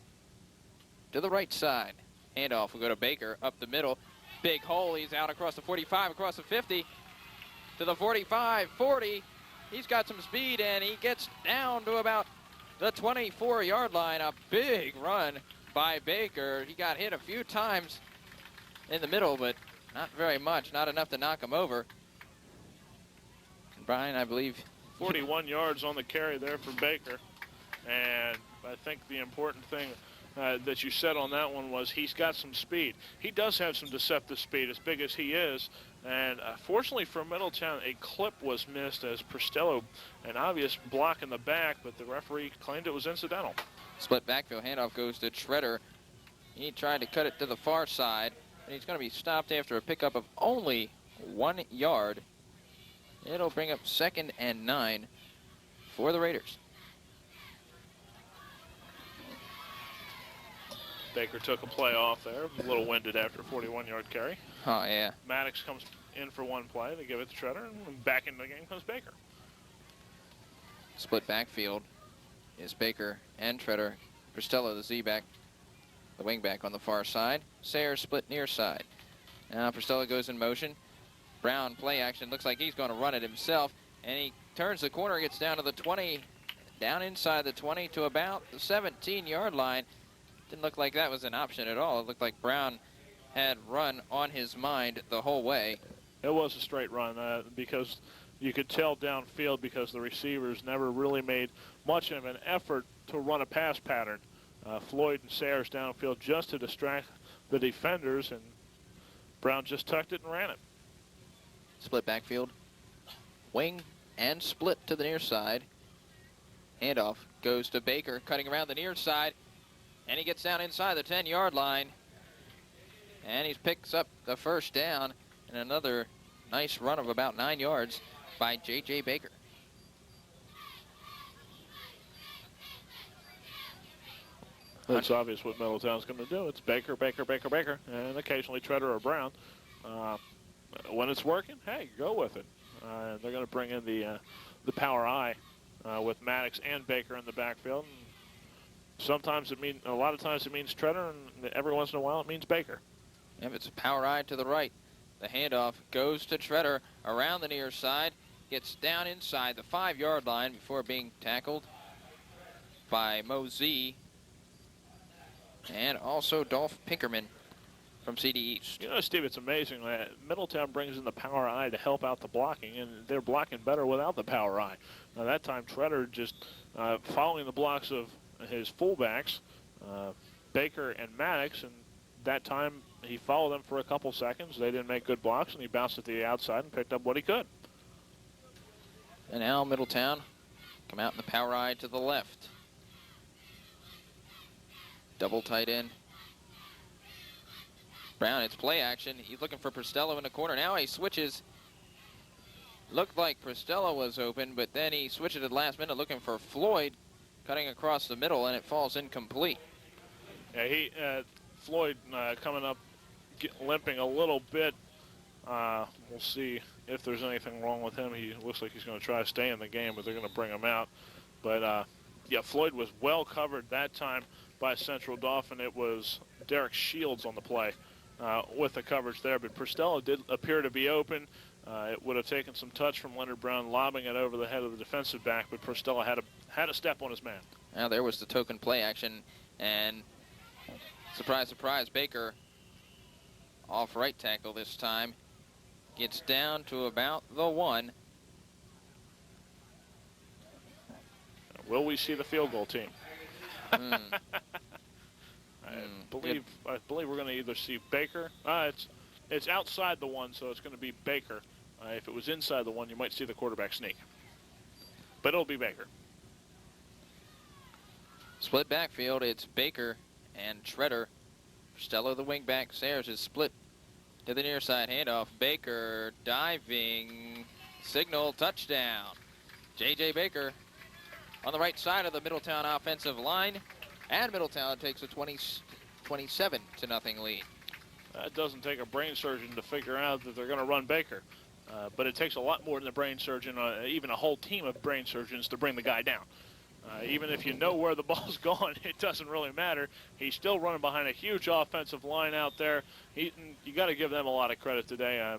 to the right side. Handoff will go to Baker up the middle. Big hole. He's out across the 45, across the 50, to the 45, 40. He's got some speed, and he gets down to about the 24-yard line. A big run by Baker. He got hit a few times in the middle, but not very much, not enough to knock him over. Brian, I believe 41 yards on the carry there for Baker. And I think the important thing that you said on that one was he's got some speed. He does have some deceptive speed, as big as he is. And fortunately for Middletown, a clip was missed as Pristello, an obvious block in the back, but the referee claimed it was incidental. Split backfield handoff goes to Treader. He tried to cut it to the far side, and he's going to be stopped after a pickup of only 1 yard. It'll bring up 2nd and 9 for the Raiders. Baker took a play off there, a little winded after a 41-yard carry. Oh, yeah. Maddox comes in for one play. They give it to Treader, and back into the game comes Baker. Split backfield is Baker and Treader. Pristello, the Z-back, the wing-back on the far side. Sayers split near side. Now Pristello goes in motion. Brown play action. Looks like he's going to run it himself. And he turns the corner, gets down to the 20, down inside the 20 to about the 17-yard line. Didn't look like that was an option at all. It looked like Brown had run on his mind the whole way. It was a straight run because you could tell downfield because the receivers never really made much of an effort to run a pass pattern. Floyd and Sayers downfield just to distract the defenders, and Brown just tucked it and ran it. Split backfield. Wing and split to the near side. Handoff goes to Baker, cutting around the near side, and he gets down inside the 10-yard line. And he picks up the first down, and another nice run of about 9 yards by J.J. Baker. It's obvious what Middletown's going to do. It's Baker, Baker, Baker, Baker, and occasionally Treader or Brown. When it's working, hey, go with it. They're going to bring in the power I with Maddox and Baker in the backfield. And sometimes a lot of times it means Treader, and every once in a while it means Baker. Yep, it's a power I to the right. The handoff goes to Treader around the near side, gets down inside the 5-yard line before being tackled by Mosey and also Dolph Pinkerman from CD East. You know, Steve, it's amazing that Middletown brings in the power I to help out the blocking, and they're blocking better without the power I. Now, that time, Treader just following the blocks of his fullbacks, Baker and Maddox, and that time he followed them for a couple seconds. They didn't make good blocks, and he bounced it to the outside and picked up what he could. And now Middletown come out in the power I to the left. Double tight end. Brown, it's play action. He's looking for Pristello in the corner. Now he switches. Looked like Pristello was open, but then he switched at the last minute looking for Floyd, cutting across the middle, and it falls incomplete. Yeah, Floyd coming up, limping a little bit. We'll see if there's anything wrong with him. He looks like he's going to try to stay in the game, but they're going to bring him out. But, yeah, Floyd was well covered that time by Central Dauphin. It was Derek Shields on the play with the coverage there. But Pristello did appear to be open. It would have taken some touch from Leonard Brown lobbing it over the head of the defensive back, but Pristello had a step on his man. Now there was the token play action, and surprise, surprise, Baker off right tackle this time. Gets down to about the 1. Will we see the field goal team? I believe we're going to either see Baker. It's outside the 1, so it's going to be Baker. If it was inside the 1, you might see the quarterback sneak. But it'll be Baker. Split backfield, it's Baker and Treader. Pristello, the wingback. Sayers is split to the near side handoff. Baker diving. Signal touchdown. J.J. Baker on the right side of the Middletown offensive line. And Middletown takes a 27-0 lead. It doesn't take a brain surgeon to figure out that they're going to run Baker. But it takes a lot more than a brain surgeon, even a whole team of brain surgeons, to bring the guy down. Even if you know where the ball's going, it doesn't really matter. He's still running behind a huge offensive line out there. You got to give them a lot of credit today.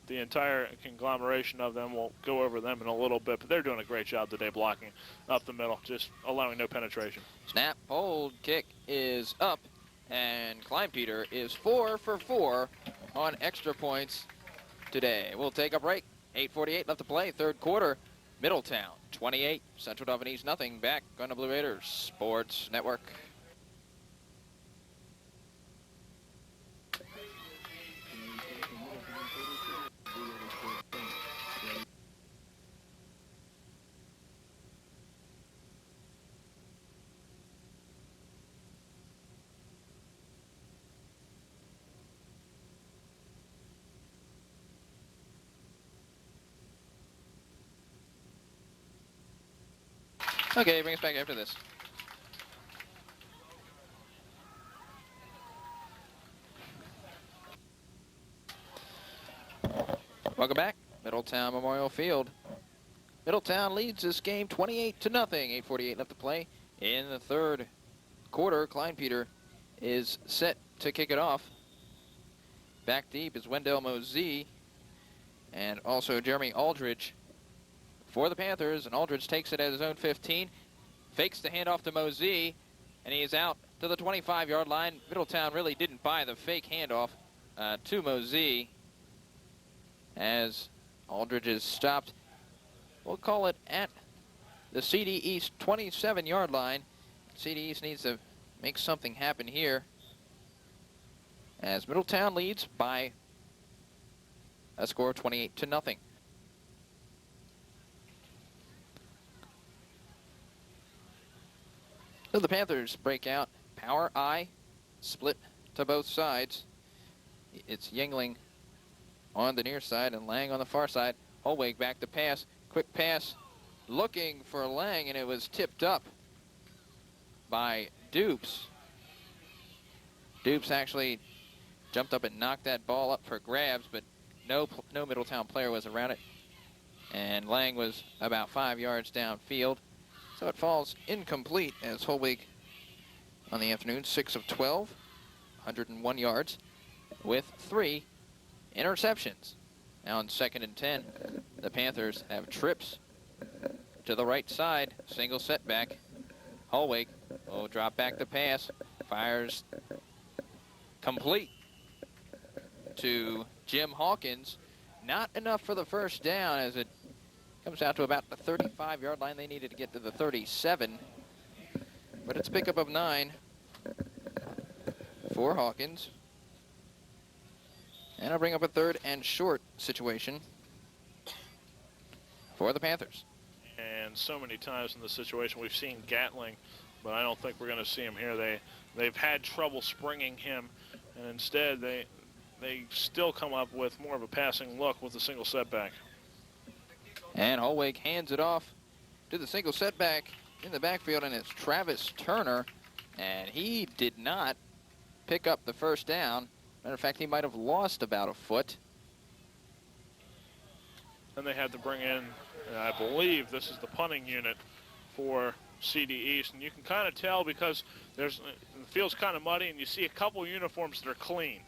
The entire conglomeration of them, will go over them in a little bit, but they're doing a great job today blocking up the middle, just allowing no penetration. Snap, hold, kick is up, and Kleinpeter is 4 for 4 on extra points today. We'll take a break. 8:48 left to play, third quarter. Middletown 28, Central Dauphin East nothing. Back on the Blue Raiders Sports Network. Okay, bring us back after this. Welcome back, Middletown Memorial Field. Middletown leads this game 28-0. 8:48 left to play in the third quarter. Kleinpeter is set to kick it off. Back deep is Wendell Mosee and also Jeremy Aldridge for the Panthers, and Aldridge takes it at his own 15, fakes the handoff to Mosee, and he is out to the 25-yard line. Middletown really didn't buy the fake handoff to Mosee as Aldridge is stopped. We'll call it at the CD East 27-yard line. CD East needs to make something happen here as Middletown leads by a score of 28-0. So the Panthers break out. Power I, split to both sides. It's Yingling on the near side and Lang on the far side. Holweg back to pass. Quick pass looking for Lang, and it was tipped up by Dupes. Dupes actually jumped up and knocked that ball up for grabs, but no Middletown player was around it. And Lang was about 5 yards downfield. So it falls incomplete as Holweg on the afternoon, 6 of 12, 101 yards with 3 interceptions. Now on 2nd and 10, the Panthers have trips to the right side, single setback. Holweg will drop back the pass, fires complete to Jim Hawkins. Not enough for the first down as it comes out to about the 35-yard line. They needed to get to the 37, but it's a pickup of 9 for Hawkins. And I'll bring up a 3rd and short situation for the Panthers. And so many times in this situation we've seen Gatling, but I don't think we're going to see him here. They've had trouble springing him, and instead they still come up with more of a passing look with a single setback. And Holweg hands it off to the single setback in the backfield, and it's Travis Turner, and he did not pick up the first down. Matter of fact, he might have lost about a foot. And they had to bring in, I believe this is the punting unit for CD East, and you can kind of tell because the field's kind of muddy, and you see a couple uniforms that are clean,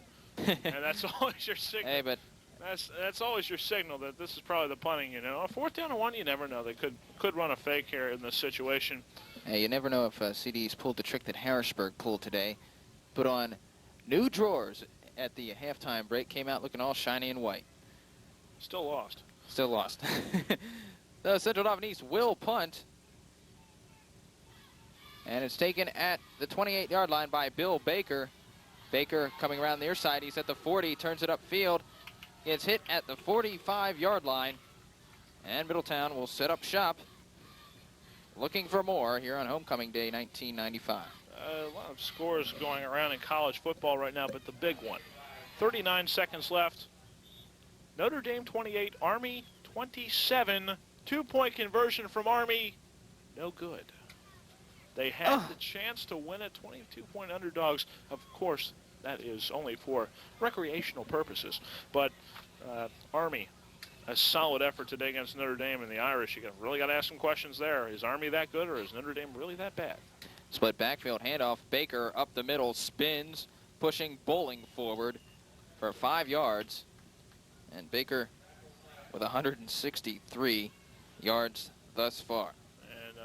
and that's always your signal. Hey, but That's always your signal that this is probably the punting unit. On 4th down and 1, you never know. They could run a fake here in this situation. Hey, you never know if CD's pulled the trick that Harrisburg pulled today. Put on new drawers at the halftime break. Came out looking all shiny and white. Still lost. Still lost. The Central Dauphin East will punt. And it's taken at the 28-yard line by Bill Baker. Baker coming around the near side. He's at the 40, turns it upfield. Gets hit at the 45-yard line, and Middletown will set up shop looking for more here on Homecoming Day 1995. A lot of scores going around in college football right now, but the big one. 39 seconds left. Notre Dame 28, Army 27. 2-point conversion from Army, no good. They had the chance to win at 22-point underdogs. Of course, that is only for recreational purposes. But Army a solid effort today against Notre Dame, and the Irish, really got to ask some questions there. Is Army that good, or is Notre Dame really that bad? Split backfield handoff. Baker up the middle, spins, pushing Bowling forward for 5 yards. And Baker with 163 yards thus far. And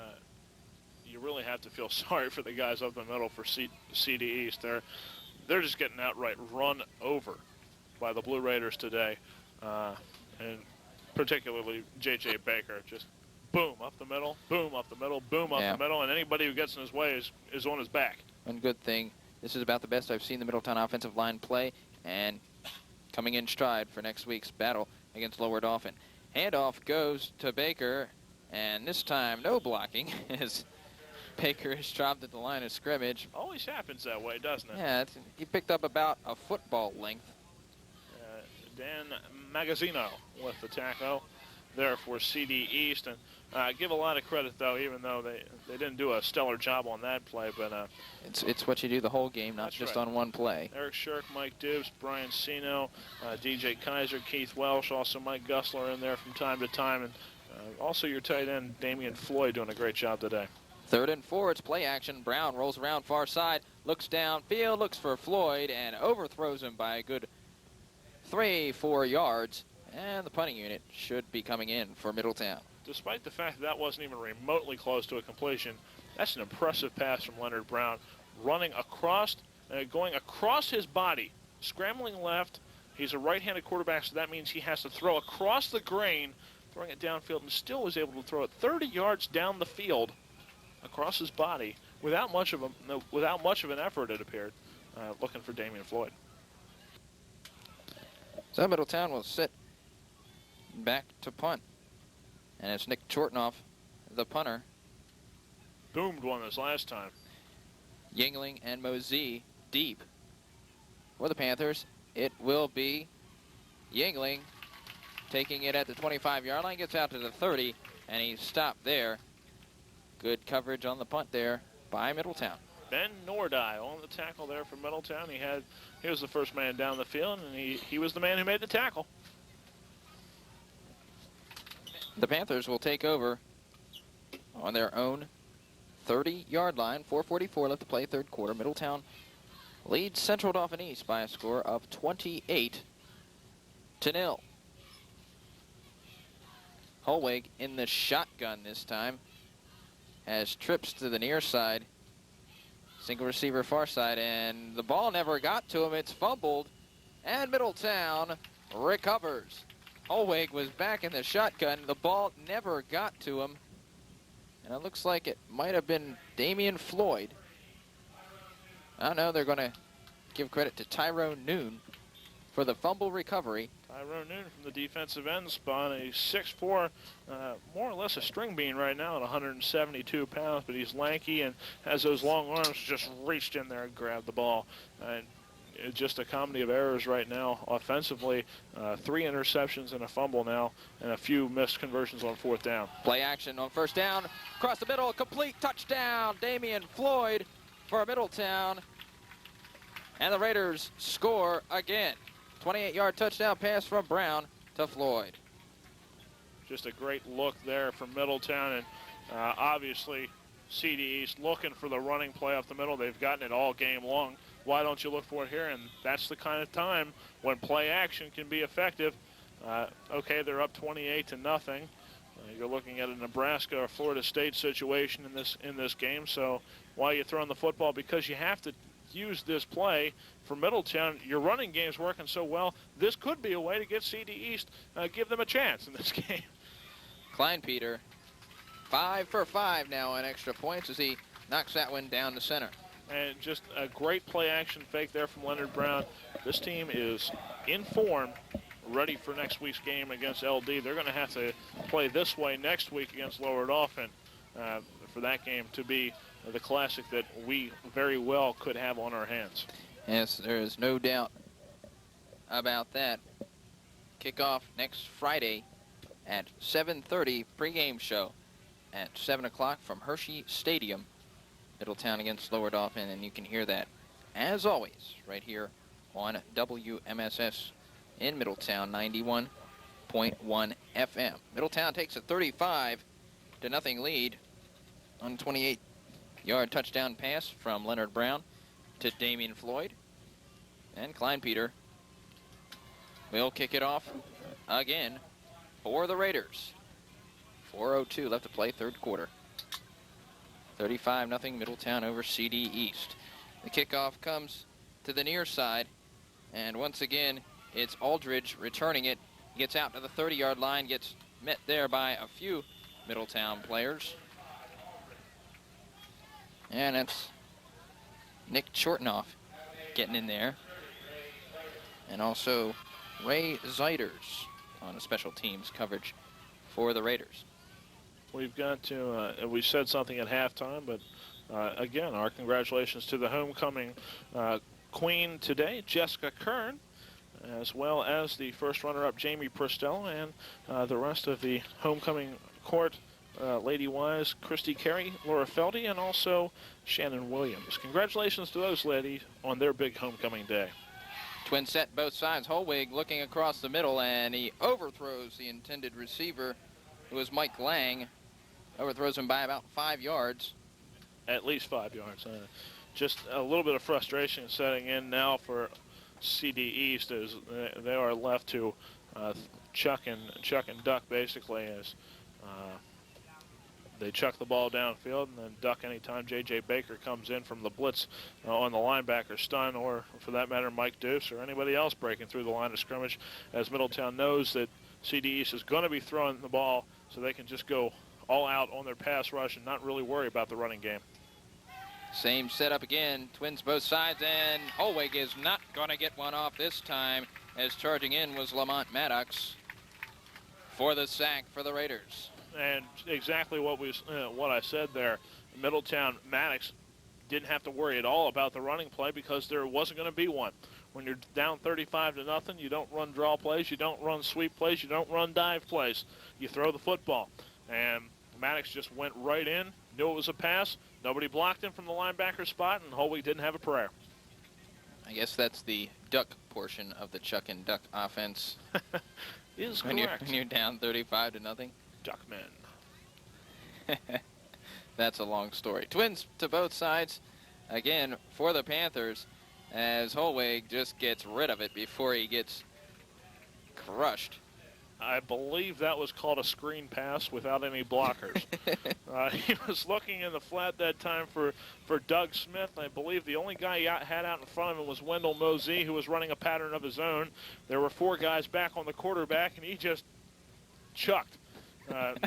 you really have to feel sorry for the guys up the middle for CD East. They're just getting outright run over by the Blue Raiders today. And particularly J.J. Baker, just boom up the middle, boom up the middle, boom up the middle, and anybody who gets in his way is on his back. One good thing, this is about the best I've seen the Middletown offensive line play, and coming in stride for next week's battle against Lower Dauphin. Handoff goes to Baker, and this time no blocking as Baker is dropped at the line of scrimmage. Always happens that way, doesn't it? Yeah, he picked up about a football length. Dan Magazzino with the tackle there for CD East. And give a lot of credit, though, even though they didn't do a stellar job on that play. But it's what you do the whole game, not just on one play. Eric Shirk, Mike Dubs, Brian Sino, DJ Kaiser, Keith Welsh, also Mike Gussler in there from time to time. And also your tight end, Damian Floyd, doing a great job today. 3rd and 4, it's play action. Brown rolls around far side, looks downfield, looks for Floyd, and overthrows him by a good 3-4 yards. And the punting unit should be coming in for Middletown. Despite the fact that wasn't even remotely close to a completion, that's an impressive pass from Leonard Brown, running across, going across his body, scrambling left. He's a right-handed quarterback, so that means he has to throw across the grain, throwing it downfield, and still was able to throw it 30 yards down the field across his body without much of an effort, it appeared, looking for Damian Floyd. So Middletown will sit back to punt. And it's Nick Chortnoff, the punter. Boomed one this last time. Yingling and Mosee deep. For the Panthers, it will be Yingling taking it at the 25-yard line, gets out to the 30, and he's stopped there. Good coverage on the punt there by Middletown. Ben Nordai on the tackle there for Middletown. He was the first man down the field, and he was the man who made the tackle. The Panthers will take over on their own 30-yard line. 4:44 left to play, 3rd quarter. Middletown leads Central Dauphin East by a score of 28-0. Holweg in the shotgun this time. Has trips to the near side. Single receiver far side, and the ball never got to him. It's fumbled, and Middletown recovers. Holweg was back in the shotgun. The ball never got to him. And it looks like it might have been Damian Floyd. I don't know. They're going to give credit to Tyrone Noon for the fumble recovery. Tyrone Noon from the defensive end spot, a 6'4", more or less a string bean right now at 172 pounds, but he's lanky and has those long arms, just reached in there and grabbed the ball. And it's just a comedy of errors right now offensively. 3 interceptions and a fumble now, and a few missed conversions on 4th down. Play action on 1st down. Across the middle, complete touchdown. Damian Floyd for Middletown. And the Raiders score again. 28-yard touchdown pass from Brown to Floyd. Just a great look there from Middletown, and obviously CD East looking for the running play up the middle. They've gotten it all game long. Why don't you look for it here? And that's the kind of time when play action can be effective. Okay, they're up 28-0. You're looking at a Nebraska or Florida State situation in this game. So why are you throwing the football? Because you have to use this play for Middletown. Your running game's working so well. This could be a way to get CD East, give them a chance in this game. Kleinpeter, 5 for 5 now on extra points as he knocks that one down to center. And just a great play-action fake there from Leonard Brown. This team is in form, ready for next week's game against LD. They're going to have to play this way next week against Lower Dauphin for that game to be the classic that we very well could have on our hands. Yes, there is no doubt about that. Kickoff next Friday at 7:30, pregame show at 7 o'clock from Hershey Stadium. Middletown against Lower Dauphin, and you can hear that, as always, right here on WMSS in Middletown, 91.7 FM. Middletown takes a 35-0 lead on a 28-yard touchdown pass from Leonard Brown to Damian Floyd. And Kleinpeter will kick it off again for the Raiders. 4:02 left to play, third quarter. 35-0 Middletown over CD East. The kickoff comes to the near side, and once again, it's Aldridge returning it. He gets out to the 30-yard line, gets met there by a few Middletown players. And it's Nick Chortnoff getting in there. And also Ray Zeiders on the special teams coverage for the Raiders. We've got to, we said something at halftime, but again, our congratulations to the homecoming queen today, Jessica Kern, as well as the first runner-up, Jamie Pristello, and the rest of the homecoming court, Lady Wise, Christy Carey, Laura Feldy, and also Shannon Williams. Congratulations to those ladies on their big homecoming day. Twin set both sides. Holwig looking across the middle, and he overthrows the intended receiver, who was Mike Lang. Overthrows him by about 5 yards. At least 5 yards. Just a little bit of frustration setting in now for CD East as they are left to chuck and duck basically as they chuck the ball downfield and then duck anytime J.J. Baker comes in from the blitz on the linebacker stun, or for that matter Mike Deuce or anybody else breaking through the line of scrimmage, as Middletown knows that CD East is going to be throwing the ball so they can just go all out on their pass rush and not really worry about the running game. Same setup again, Twins both sides, and Holwig is not going to get one off this time, as charging in was Lamont Maddox for the sack for the Raiders. And exactly what I said there, Middletown Maddox didn't have to worry at all about the running play because there wasn't going to be one. When you're down 35-0, you don't run draw plays, you don't run sweep plays, you don't run dive plays. You throw the football. And Maddox just went right in, knew it was a pass. Nobody blocked him from the linebacker spot, and Holwig didn't have a prayer. I guess that's the duck portion of the Chuck and Duck offense. Is when correct. You're down 35-0. Duckmen. That's a long story. Twins to both sides. Again, for the Panthers, as Holwig just gets rid of it before he gets crushed. I believe that was called a screen pass without any blockers. He was looking in the flat that time for Doug Smith. I believe the only guy he had out in front of him was Wendell Mosey, who was running a pattern of his own. There were 4 guys back on the quarterback, and he just chucked.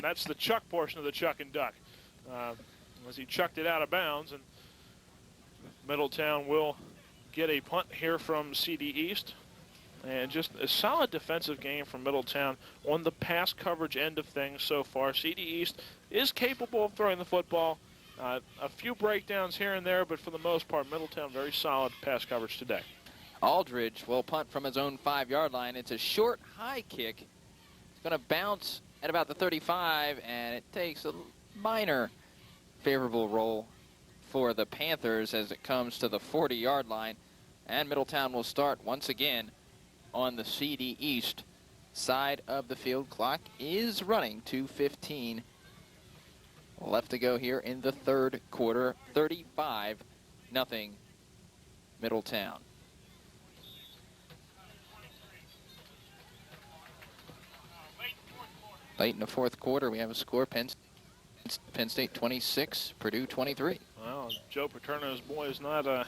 That's the chuck portion of the Chuck and Duck, as he chucked it out of bounds. And Middletown will get a punt here from CD East. And just a solid defensive game from Middletown on the pass coverage end of things so far. CD East is capable of throwing the football. A few breakdowns here and there, but for the most part, Middletown very solid pass coverage today. Aldridge will punt from his own 5-yard line. It's a short, high kick. It's going to bounce at about the 35, and it takes a minor favorable roll for the Panthers as it comes to the 40-yard line. And Middletown will start once again on the CD East side of the field. Clock is running, 2:15 left to go here in the third quarter. 35-0 Middletown. Late in the fourth quarter, we have a score. Penn State 26, Purdue 23. Well, Joe Paterno's boys not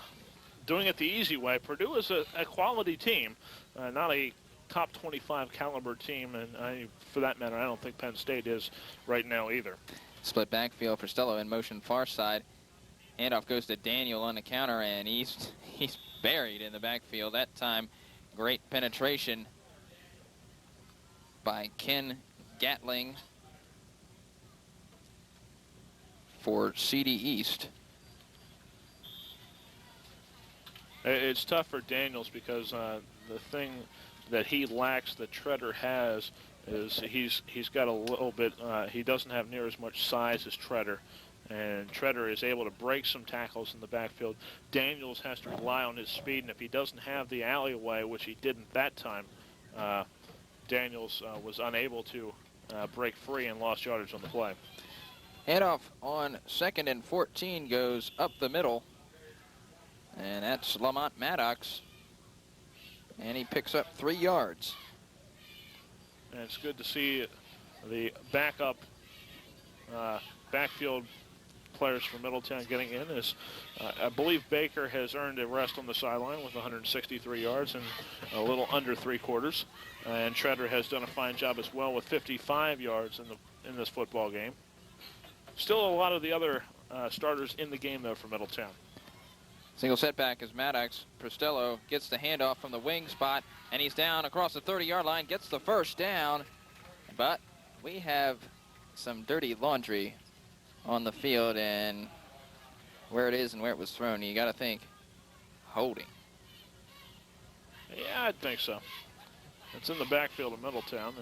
doing it the easy way. Purdue is a quality team, not a top 25 caliber team, and for that matter, I don't think Penn State is right now either. Split backfield for Stello in motion far side. Handoff goes to Daniel on the counter, and he's buried in the backfield. That time, great penetration by Ken Gatling for CD East. It's tough for Daniels because the thing that he lacks that Treader has is he's got a little bit, he doesn't have near as much size as Treader, and Treader is able to break some tackles in the backfield. Daniels has to rely on his speed, and if he doesn't have the alleyway, which he didn't that time, Daniels was unable to break free and lost yardage on the play. Handoff on 2nd and 14 goes up the middle. And that's Lamont Maddox. And he picks up 3 yards. And it's good to see the backfield players from Middletown getting in. As I believe Baker has earned a rest on the sideline with 163 yards and a little under 3/4. And Treader has done a fine job as well with 55 yards in this football game. Still a lot of the other starters in the game, though, for Middletown. Single setback as Maddox. Prostello gets the handoff from the wing spot, and he's down across the 30-yard line, gets the first down. But we have some dirty laundry on the field, and where it is and where it was thrown, you got to think holding. Yeah, I think so. It's in the backfield of Middletown,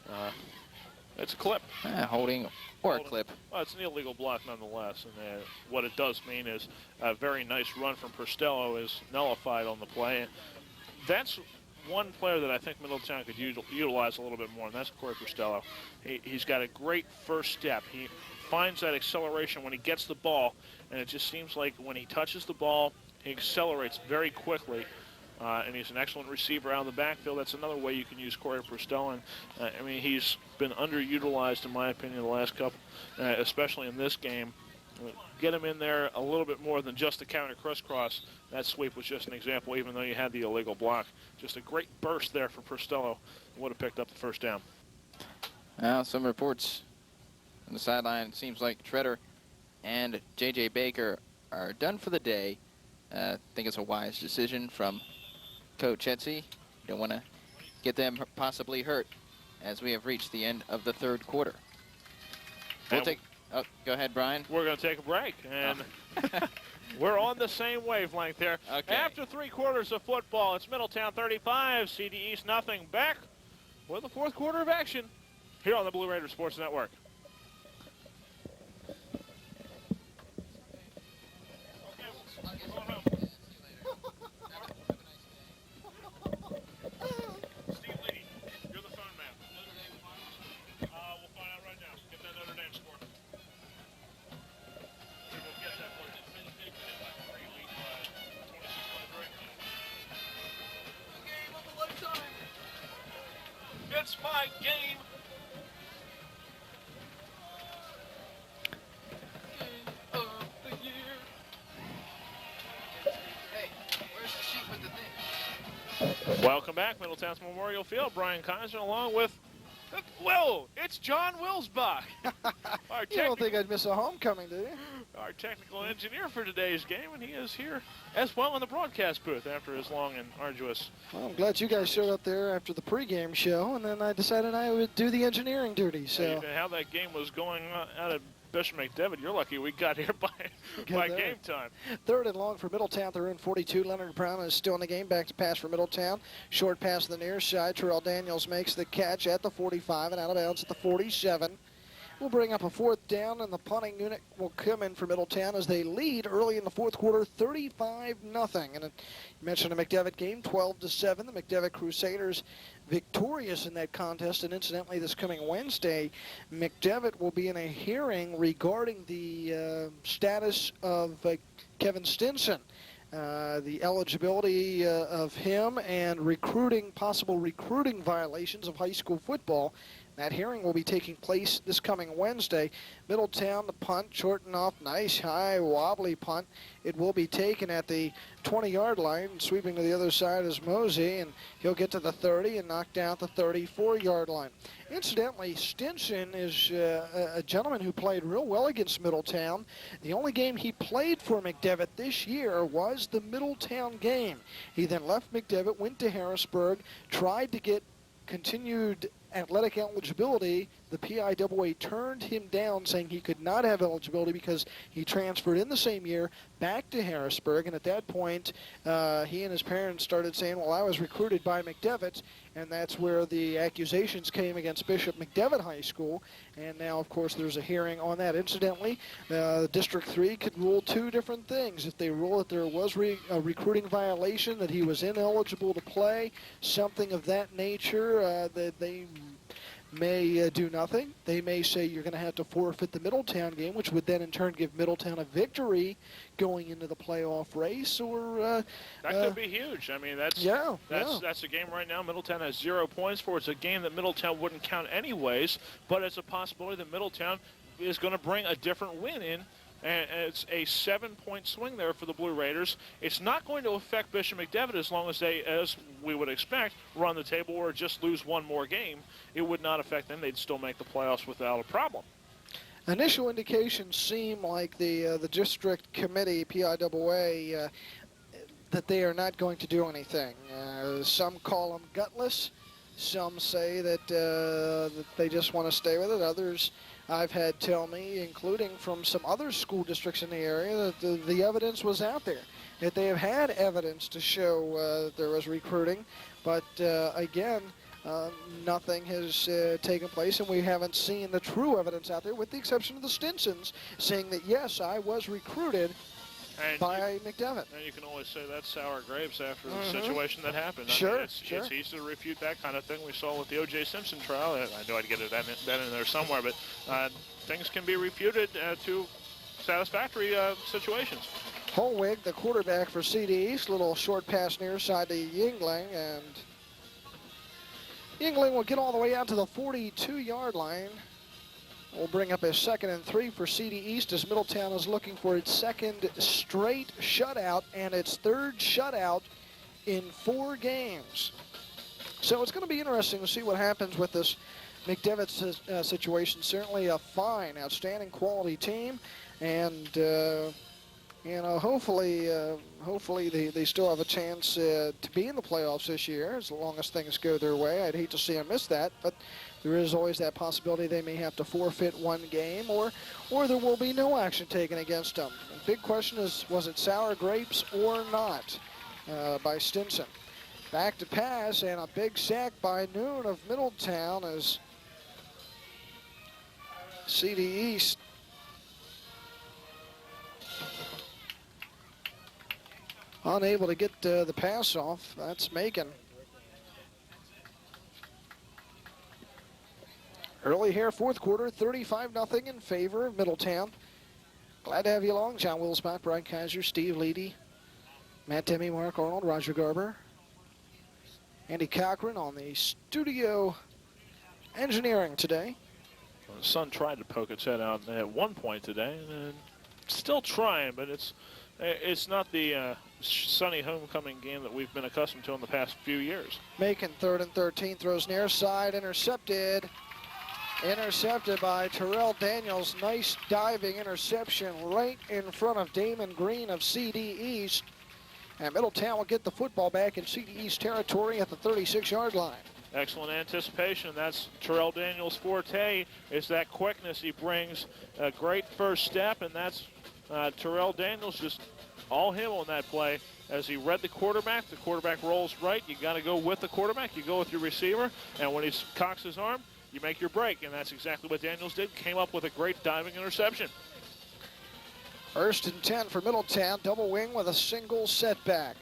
and it's a clip. Holding or a clip. Well, it's an illegal block nonetheless, and what it does mean is a very nice run from Prostello is nullified on the play. That's one player that I think Middletown could utilize a little bit more, and that's Corey Prostello. He's got a great first step. He finds that acceleration when he gets the ball, and it just seems like when he touches the ball, he accelerates very quickly. And he's an excellent receiver out of the backfield. That's another way you can use Corey Prostello. And I mean, he's been underutilized, in my opinion, the last couple, especially in this game. Get him in there a little bit more than just a counter crisscross. That sweep was just an example, even though you had the illegal block. Just a great burst there from Prostello. Would have picked up the first down. Now, some reports on the sideline. It seems like Treader and J.J. Baker are done for the day. I think it's a wise decision from Coach Hetze. You don't want to get them possibly hurt as we have reached the end of the 3rd quarter. We'll take... Oh, go ahead, Brian. We're going to take a break, and we're on the same wavelength there. Okay. After 3 quarters of football, it's Middletown 35, CD East nothing. Back with the 4th quarter of action here on the Blue Raider Sports Network. It's my game. Game of the year. Hey, where's the sheet with the thing? Welcome back, Middletown's Memorial Field. Brian Kaiser along with, whoa, it's John Wilsbach. You don't think I'd miss a homecoming, do you? Our technical engineer for today's game, and he is here as well in the broadcast booth after his long and arduous. Well, I'm glad you guys showed up there after the pregame show, and then I decided I would do the engineering duties. So How that game was going out of Bishop McDevitt, you're lucky we got here by game time. 3rd and long for Middletown. They're in 42. Leonard Brown is still in the game. Back to pass for Middletown. Short pass to the near side. Terrell Daniels makes the catch at the 45 and out of bounds at the 47. We'll bring up a 4th down, and the punting unit will come in for Middletown as they lead early in the 4th quarter, 35-0. And you mentioned a McDevitt game, 12-7. The McDevitt Crusaders victorious in that contest. And incidentally, this coming Wednesday, McDevitt will be in a hearing regarding the status of Kevin Stinson. The eligibility of him and possible recruiting violations of high school football. That hearing will be taking place this coming Wednesday. Middletown, the punt, short and off, nice high wobbly punt. It will be taken at the 20-yard line. Sweeping to the other side is Mosey, and he'll get to the 30 and knock down the 34-yard line. Incidentally, Stinson is a gentleman who played real well against Middletown. The only game he played for McDevitt this year was the Middletown game. He then left McDevitt, went to Harrisburg, tried to get continued athletic eligibility the PIAA turned him down, saying he could not have eligibility because he transferred in the same year back to Harrisburg. And at that point, he and his parents started saying, well, I was recruited by McDevitt, and that's where the accusations came against Bishop McDevitt High School. And now, of course, there's a hearing on that. Incidentally, District 3 could rule two different things. If they rule that there was a recruiting violation, that he was ineligible to play, something of that nature, that they may do nothing. They may say you're going to have to forfeit the Middletown game, which would then in turn give Middletown a victory going into the playoff race. Or that could be huge. I mean, that's a game right now Middletown has 0 points for. It's a game that Middletown wouldn't count anyways, but it's a possibility that Middletown is going to bring a different win in. And it's a 7-point swing there for the Blue Raiders. It's not going to affect Bishop McDevitt as long as they, as we would expect, run the table or just lose one more game. It would not affect them. They'd still make the playoffs without a problem. Initial indications seem like the district committee, PIAA, that they are not going to do anything. Some call them gutless. Some say that they just want to stay with it. Others I've had tell me, including from some other school districts in the area, that the evidence was out there, that they have had evidence to show that there was recruiting, but again, nothing has taken place, and we haven't seen the true evidence out there, with the exception of the Stinsons saying that, yes, I was recruited by McDevitt. And you can always say that's sour grapes after the situation that happened. Sure, I mean, it's easy to refute that kind of thing. We saw with the O.J. Simpson trial. I knew I'd get that in there somewhere, but things can be refuted to satisfactory situations. Holwig, the quarterback for CD East, little short pass near side to Yingling, and Yingling will get all the way out to the 42-yard line. We'll bring up a 2nd and 3 for CD East as Middletown is looking for its second straight shutout and its third shutout in 4 games. So it's going to be interesting to see what happens with this McDevitt situation. Certainly a fine, outstanding quality team, and you know, hopefully they still have a chance to be in the playoffs this year as long as things go their way. I'd hate to see them miss that, but there is always that possibility they may have to forfeit one game, or there will be no action taken against them. The big question is, was it sour grapes or not by Stinson? Back to pass, and a big sack by Noon of Middletown as CD East unable to get the pass off. That's Macon. Early here, 4th quarter, 35-0 in favor of Middletown. Glad to have you along. John Wilsbach, Brian Kaiser, Steve Leedy, Matt Demme, Mark Arnold, Roger Garber, Andy Cochran on the studio engineering today. The sun tried to poke its head out at one point today, and still trying, but it's not the sunny homecoming game that we've been accustomed to in the past few years. Macon 3rd and 13, throws near side, intercepted by Terrell Daniels. Nice diving interception right in front of Damon Green of CD East. And Middletown will get the football back in CD East territory at the 36-yard line. Excellent anticipation. That's Terrell Daniels' forte, is that quickness. He brings a great first step, and that's Terrell Daniels just all him on that play. As he read the quarterback rolls right. You got to go with the quarterback. You go with your receiver, and when he cocks his arm, you make your break, and that's exactly what Daniels did. Came up with a great diving interception. 1st and 10 for Middletown. Double wing with a single setback.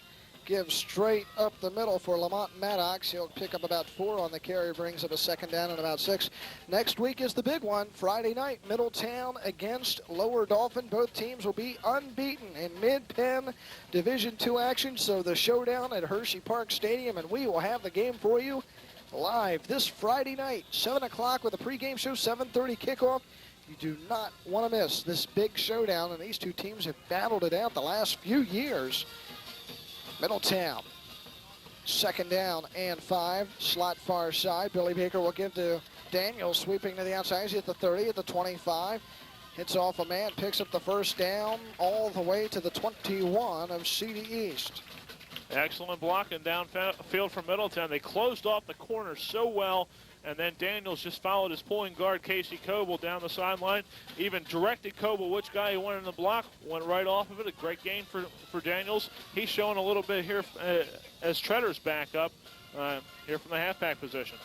Gives straight up the middle for Lamont Maddox. He'll pick up about 4 on the carry, brings up a 2nd down and about 6. Next week is the big one. Friday night, Middletown against Lower Dauphin. Both teams will be unbeaten in Mid-Penn Division II action. So the showdown at Hershey Park Stadium, and we will have the game for you live this Friday night, 7 o'clock with a pregame show, 7:30 kickoff. You do not want to miss this big showdown, and these two teams have battled it out the last few years. Middletown, 2nd down and 5, slot far side. Billy Baker will give to Daniels, sweeping to the outside. He's at the 30, at the 25. Hits off a man, picks up the 1st down all the way to the 21 of CD East. Excellent blocking downfield from Middletown. They closed off the corner so well, And then Daniels just followed his pulling guard, Casey Coble, down the sideline. Even directed Coble which guy he wanted in the block. Went right off of it. A great gain for Daniels. He's showing a little bit here as Tretter's back up here from the halfback position.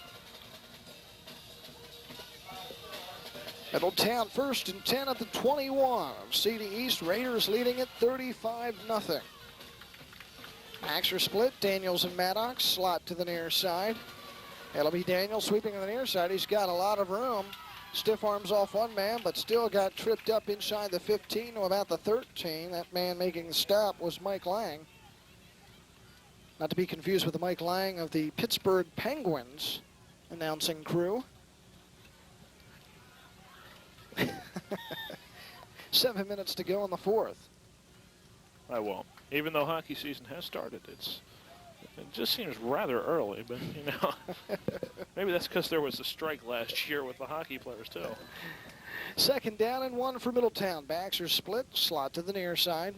Middletown 1st and 10 at the 21 of CD East. Raiders leading it 35-0. Backs are split. Daniels and Maddox slot to the near side. It'll be Daniels sweeping to the near side. He's got a lot of room. Stiff arms off one man, but still got tripped up inside the 15 to about the 13. That man making the stop was Mike Lang. Not to be confused with the Mike Lang of the Pittsburgh Penguins announcing crew. 7 minutes to go in the 4th. I won't. Even though hockey season has started, it just seems rather early, but you know, maybe that's because there was a strike last year with the hockey players too. 2nd down and 1 for Middletown. Backs are split, slot to the near side.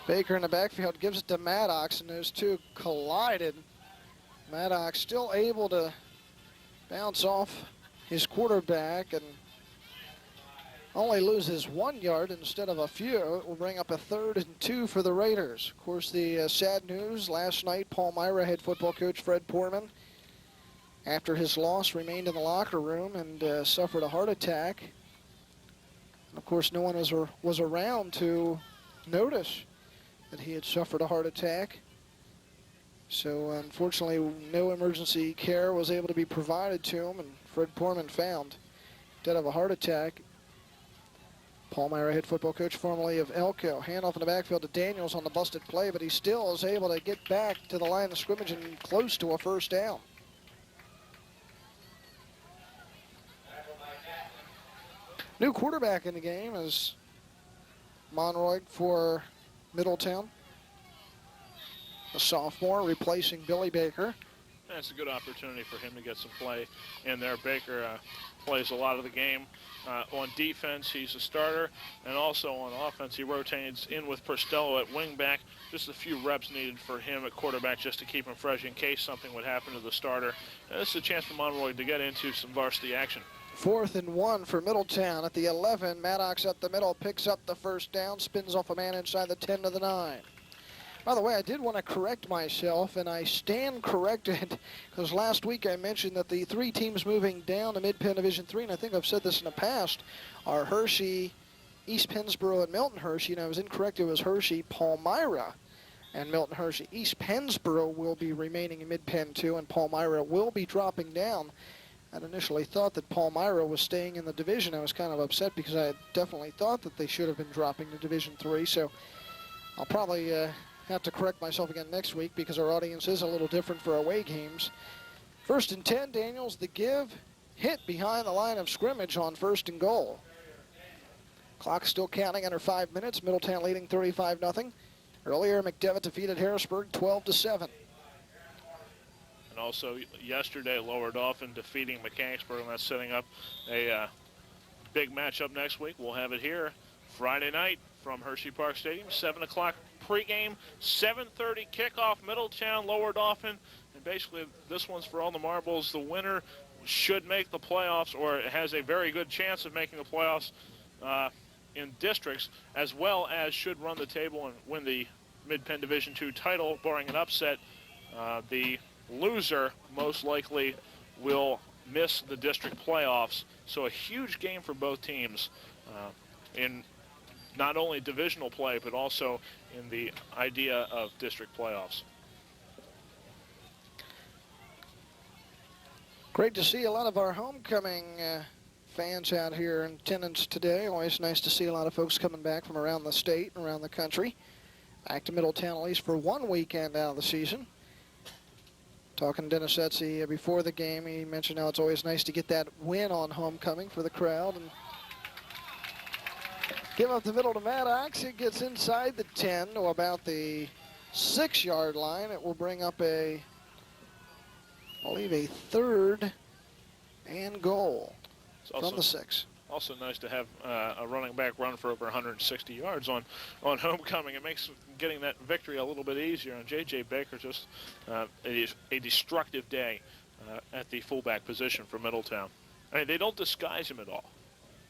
Baker in the backfield gives it to Maddox, and those two collided. Maddox still able to bounce off his quarterback and only loses 1 yard instead of a few. It will bring up a 3rd and 2 for the Raiders. Of course, the sad news last night, Palmyra head football coach Fred Poorman, after his loss, remained in the locker room and suffered a heart attack. And of course, no one was around to notice that he had suffered a heart attack. So unfortunately, no emergency care was able to be provided to him, and Fred Poorman found dead of a heart attack. Palmyra head football coach formerly of Elko. Handoff in the backfield to Daniels on the busted play, but he still is able to get back to the line of scrimmage and close to a 1st down. New quarterback in the game is Monroy for Middletown. A sophomore replacing Billy Baker. That's a good opportunity for him to get some play in there. Baker plays a lot of the game. On defense, he's a starter, and also on offense, he rotates in with Perstello at wingback. Just a few reps needed for him at quarterback just to keep him fresh in case something would happen to the starter. And this is a chance for Monroy to get into some varsity action. 4th and 1 for Middletown at the 11. Maddox up the middle, picks up the 1st down, spins off a man inside the 10 to the 9. By the way, I did want to correct myself, and I stand corrected, because last week I mentioned that the 3 teams moving down to Mid-Penn Division III, and I think I've said this in the past, are Hershey, East Pennsboro, and Milton Hershey, and I was incorrect. It was Hershey, Palmyra, and Milton Hershey. East Pennsboro will be remaining in Mid-Penn 2, and Palmyra will be dropping down. I'd initially thought that Palmyra was staying in the division. I was kind of upset because I definitely thought that they should have been dropping to Division III, so I'll probably have to correct myself again next week because our audience is a little different for away games. 1st and 10, Daniels the give, hit behind the line of scrimmage on 1st and goal. Clock still counting under 5 minutes. Middletown leading 35-0. Earlier, McDevitt defeated Harrisburg 12-7. And also yesterday, Lower Dauphin defeating Mechanicsburg, and that's setting up a big matchup next week. We'll have it here Friday night from Hershey Park Stadium, 7 o'clock pregame, 7:30 kickoff, Middletown, Lower Dauphin. And basically, this one's for all the marbles. The winner should make the playoffs, or has a very good chance of making the playoffs in districts, as well as should run the table and win the Mid-Penn Division II title, barring an upset. The loser most likely will miss the district playoffs. So a huge game for both teams in not only divisional play, but also in the idea of district playoffs. Great to see a lot of our homecoming fans out here in attendance today. Always nice to see a lot of folks coming back from around the state and around the country. Back to Middletown at least for one weekend out of the season. Talking to Dennis Etsy before the game, he mentioned how it's always nice to get that win on homecoming for the crowd. And give up the middle to Maddox. It gets inside the 10 to about the 6-yard line. It will bring up I believe a 3rd and goal from the 6. Also nice to have a running back run for over 160 yards on homecoming. It makes getting that victory a little bit easier. And J.J. Baker just a destructive day at the fullback position for Middletown. I mean, they don't disguise him at all.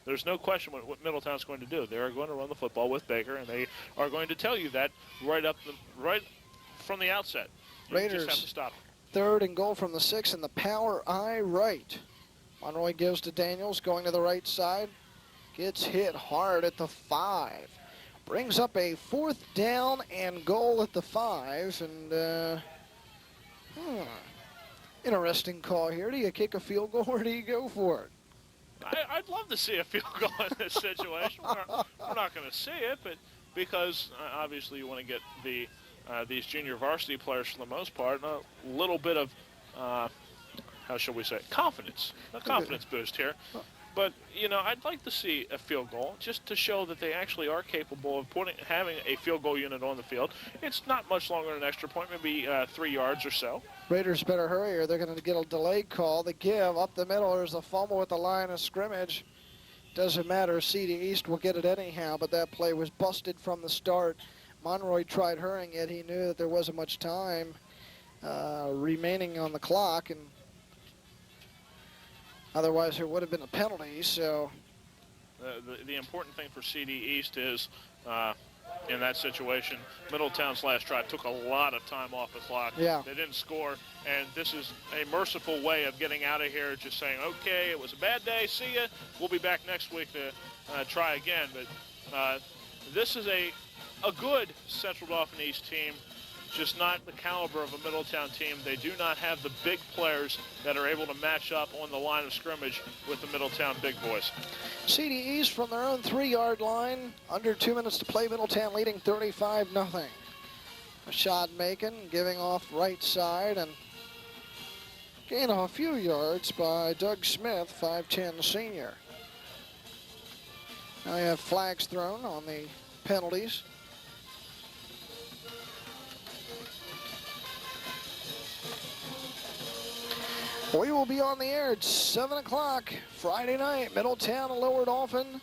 There's no question what Middletown's going to do. They are going to run the football with Baker, and they are going to tell you that right from the outset. You Raiders just have to stop them. 3rd and goal from the 6 and the power eye right. Monroy gives to Daniels, going to the right side. Gets hit hard at the 5. Brings up a 4th down and goal at the 5. And, interesting call here. Do you kick a field goal or do you go for it? I'd love to see a field goal in this situation. We're not going to see it, but because obviously you want to get these junior varsity players, for the most part, a little bit of, how shall we say, confidence. A confidence boost here. But, you know, I'd like to see a field goal just to show that they actually are capable of having a field goal unit on the field. It's not much longer than an extra point, maybe 3 yards or so. Raiders better hurry or they're going to get a delayed call. The give up the middle. There's a fumble at the line of scrimmage. Doesn't matter. CD East will get it anyhow, but that play was busted from the start. Monroy tried hurrying it. He knew that there wasn't much time remaining on the clock, and otherwise there would have been a penalty. So the important thing for CD East is in that situation, Middletown's last drive took a lot of time off the clock. Yeah. They didn't score, and this is a merciful way of getting out of here, just saying, okay, it was a bad day, see ya. We'll be back next week to try again. But this is a good Central Dauphin East team, just not the caliber of a Middletown team. They do not have the big players that are able to match up on the line of scrimmage with the Middletown big boys. CD East from their own 3-yard line. Under 2 minutes to play. Middletown leading 35-0. Rashad Macon giving off right side and gain of a few yards by Doug Smith, 5'10" senior. Now you have flags thrown on the penalties. We will be on the air at 7 o'clock Friday night. Middletown and Lower Dauphin.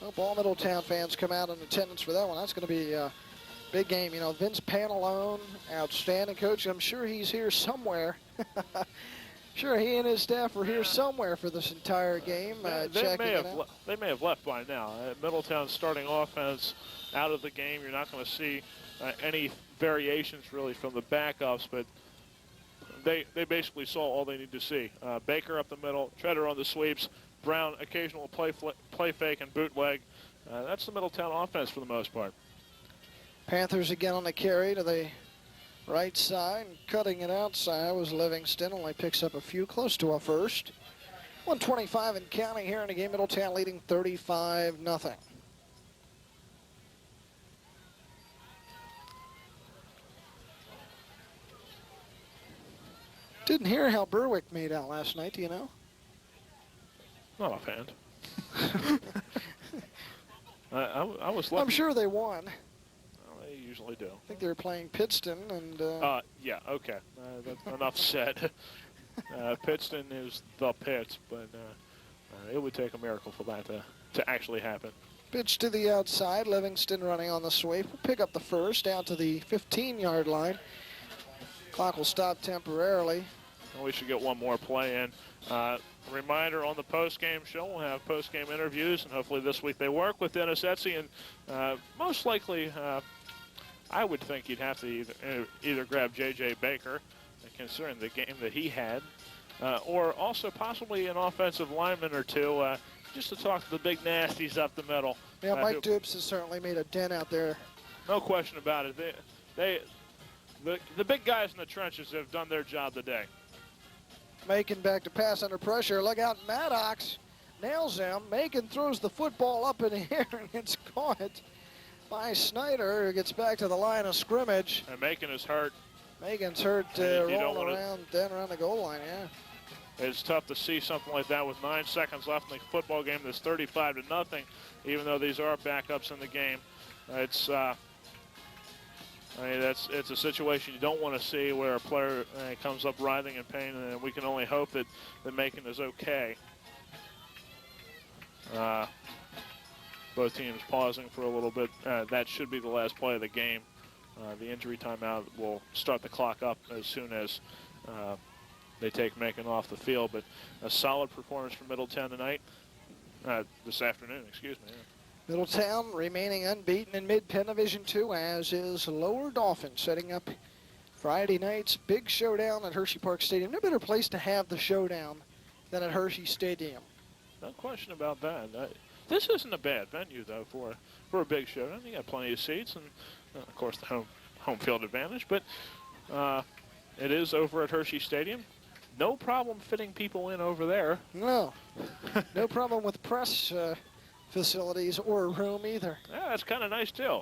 Hope all Middletown fans come out in attendance for that one. That's going to be a big game. You know, Vince Pantalone, outstanding coach. I'm sure he's here somewhere. Sure, he and his staff are here somewhere for this entire game. They may have left by now. Middletown starting offense out of the game. You're not going to see any variations really from the backups, but they basically saw all they need to see. Baker up the middle, Treader on the sweeps, Brown occasional play fake and bootleg. That's the Middletown offense for the most part. Panthers again on the carry to the right side. Cutting it outside was Livingston. Only picks up a few, close to a first. 1:25 and counting here in the game. Middletown leading 35-0. Didn't hear how Berwick made out last night, do you know? Not offhand. I was lucky. I'm sure they won. Well, they usually do. I think they were playing Pittston, and yeah, okay. That's enough said. Pittston is the Pitts, but it would take a miracle for that to actually happen. pitch to the outside. Livingston running on the sweep. Will pick up the first down to the 15-yard line. Clock will stop temporarily. Well, we should get one more play in. Reminder on the post-game show, we'll have post-game interviews, and hopefully this week they work with Dennis Etsy, and most likely I would think you'd have to either grab J.J. Baker, considering the game that he had, or also possibly an offensive lineman or two, just to talk to the big nasties up the middle. Yeah, Mike Dupes has certainly made a dent out there. No question about it. The big guys in the trenches have done their job today. Macon back to pass under pressure. Look out, Maddox nails him. Macon throws the football up in the air, and it's caught by Snyder, who gets back to the line of scrimmage. And Macon is hurt. Macon's hurt rolling around the goal line, yeah. It's tough to see something like that with 9 seconds left in the football game that's 35-0, even though these are backups in the game. It's a situation you don't want to see where a player comes up writhing in pain, and we can only hope that Macon is okay. Both teams pausing for a little bit. That should be the last play of the game. The injury timeout will start the clock up as soon as they take Macon off the field. But a solid performance from Middletown tonight, this afternoon, excuse me. Middletown remaining unbeaten in Mid-Penn Division II, as is Lower Dauphin, setting up Friday night's big showdown at Hershey Park Stadium. No better place to have the showdown than at Hershey Stadium. No question about that. This isn't a bad venue, though, for a big showdown. You got plenty of seats and, of course, the home field advantage. But it is over at Hershey Stadium. No problem fitting people in over there. No. No problem with press facilities or room either. Yeah, that's kind of nice, too.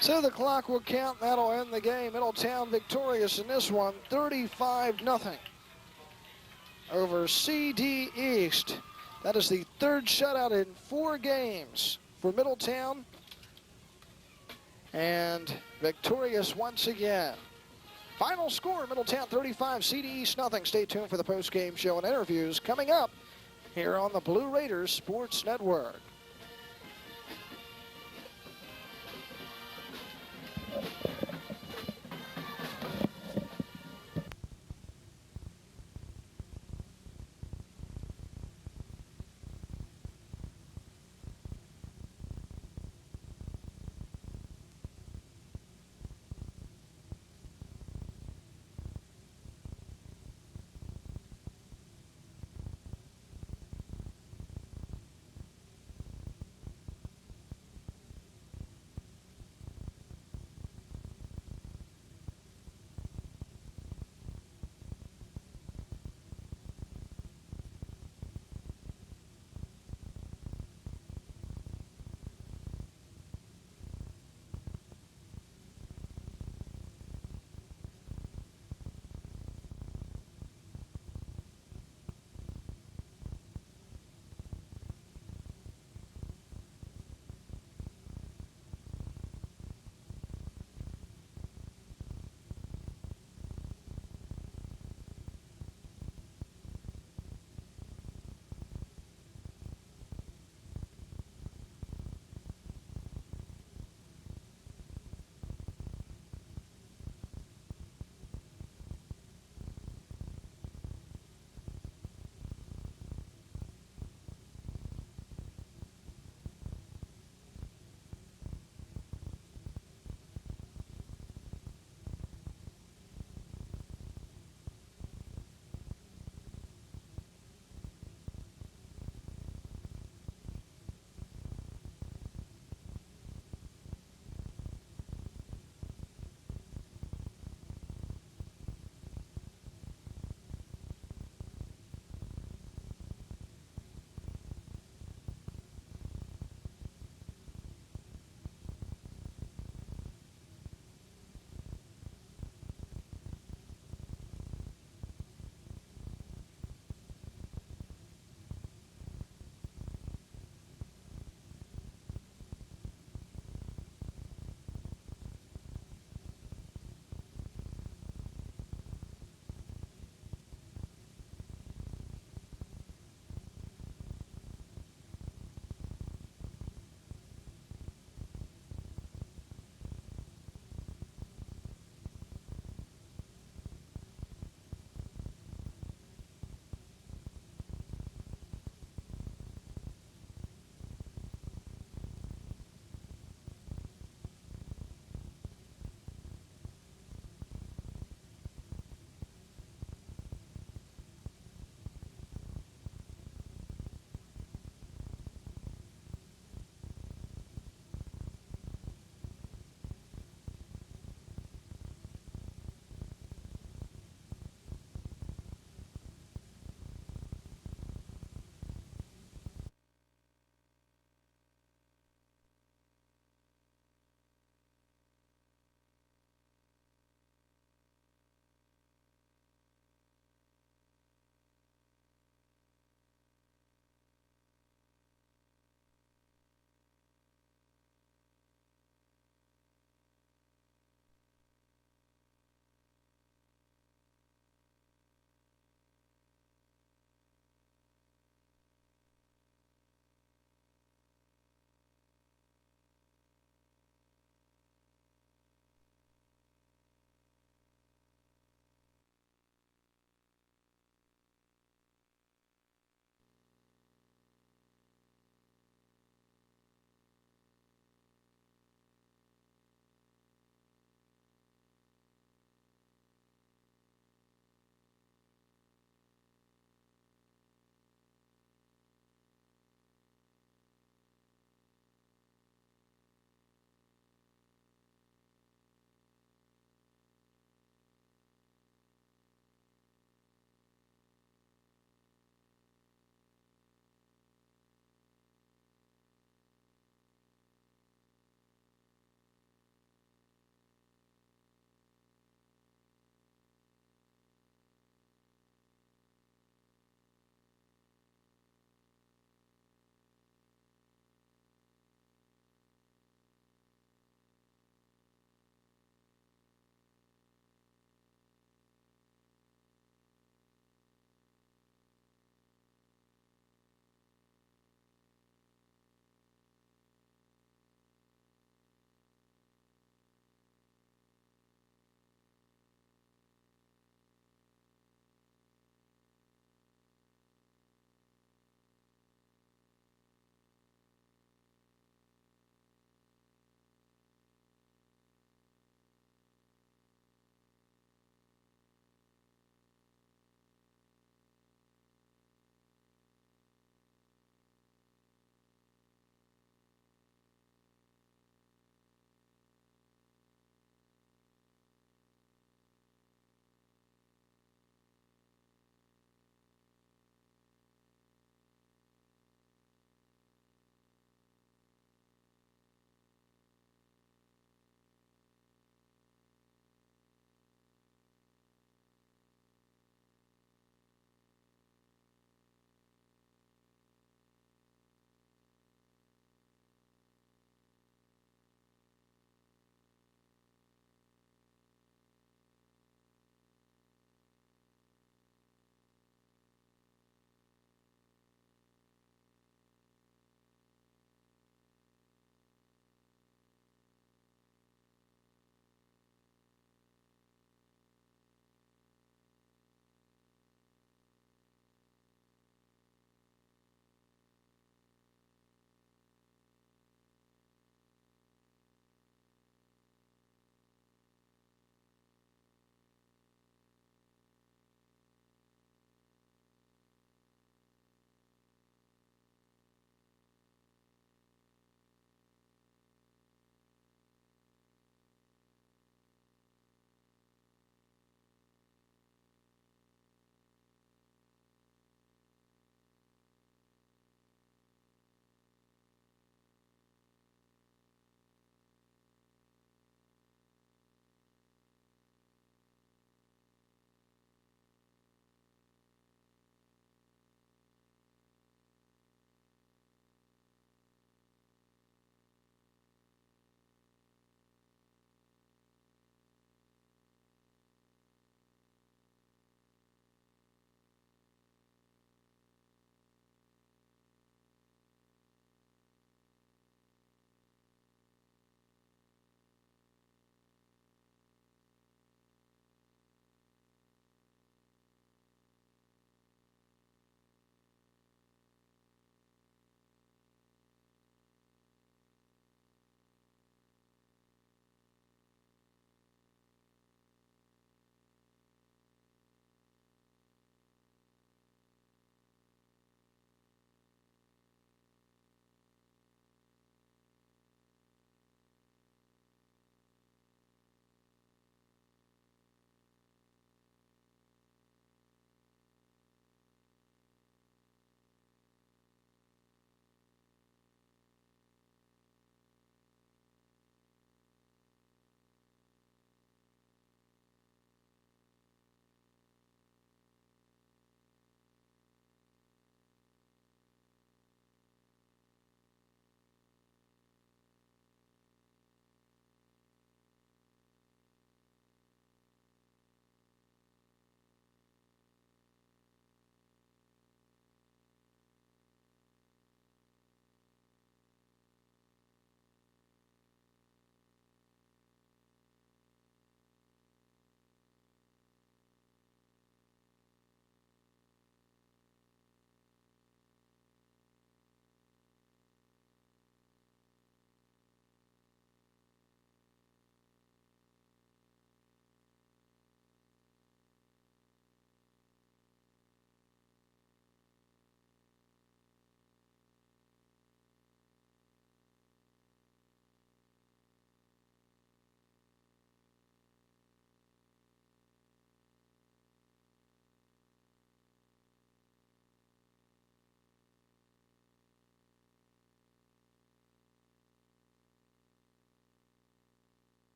So the clock will count. That'll end the game. Middletown victorious in this one, 35-0 over CD East. That is the third shutout in 4 games for Middletown. And victorious once again. Final score, Middletown 35, CD East nothing. Stay tuned for the post-game show and interviews coming up here on the Blue Raiders Sports Network.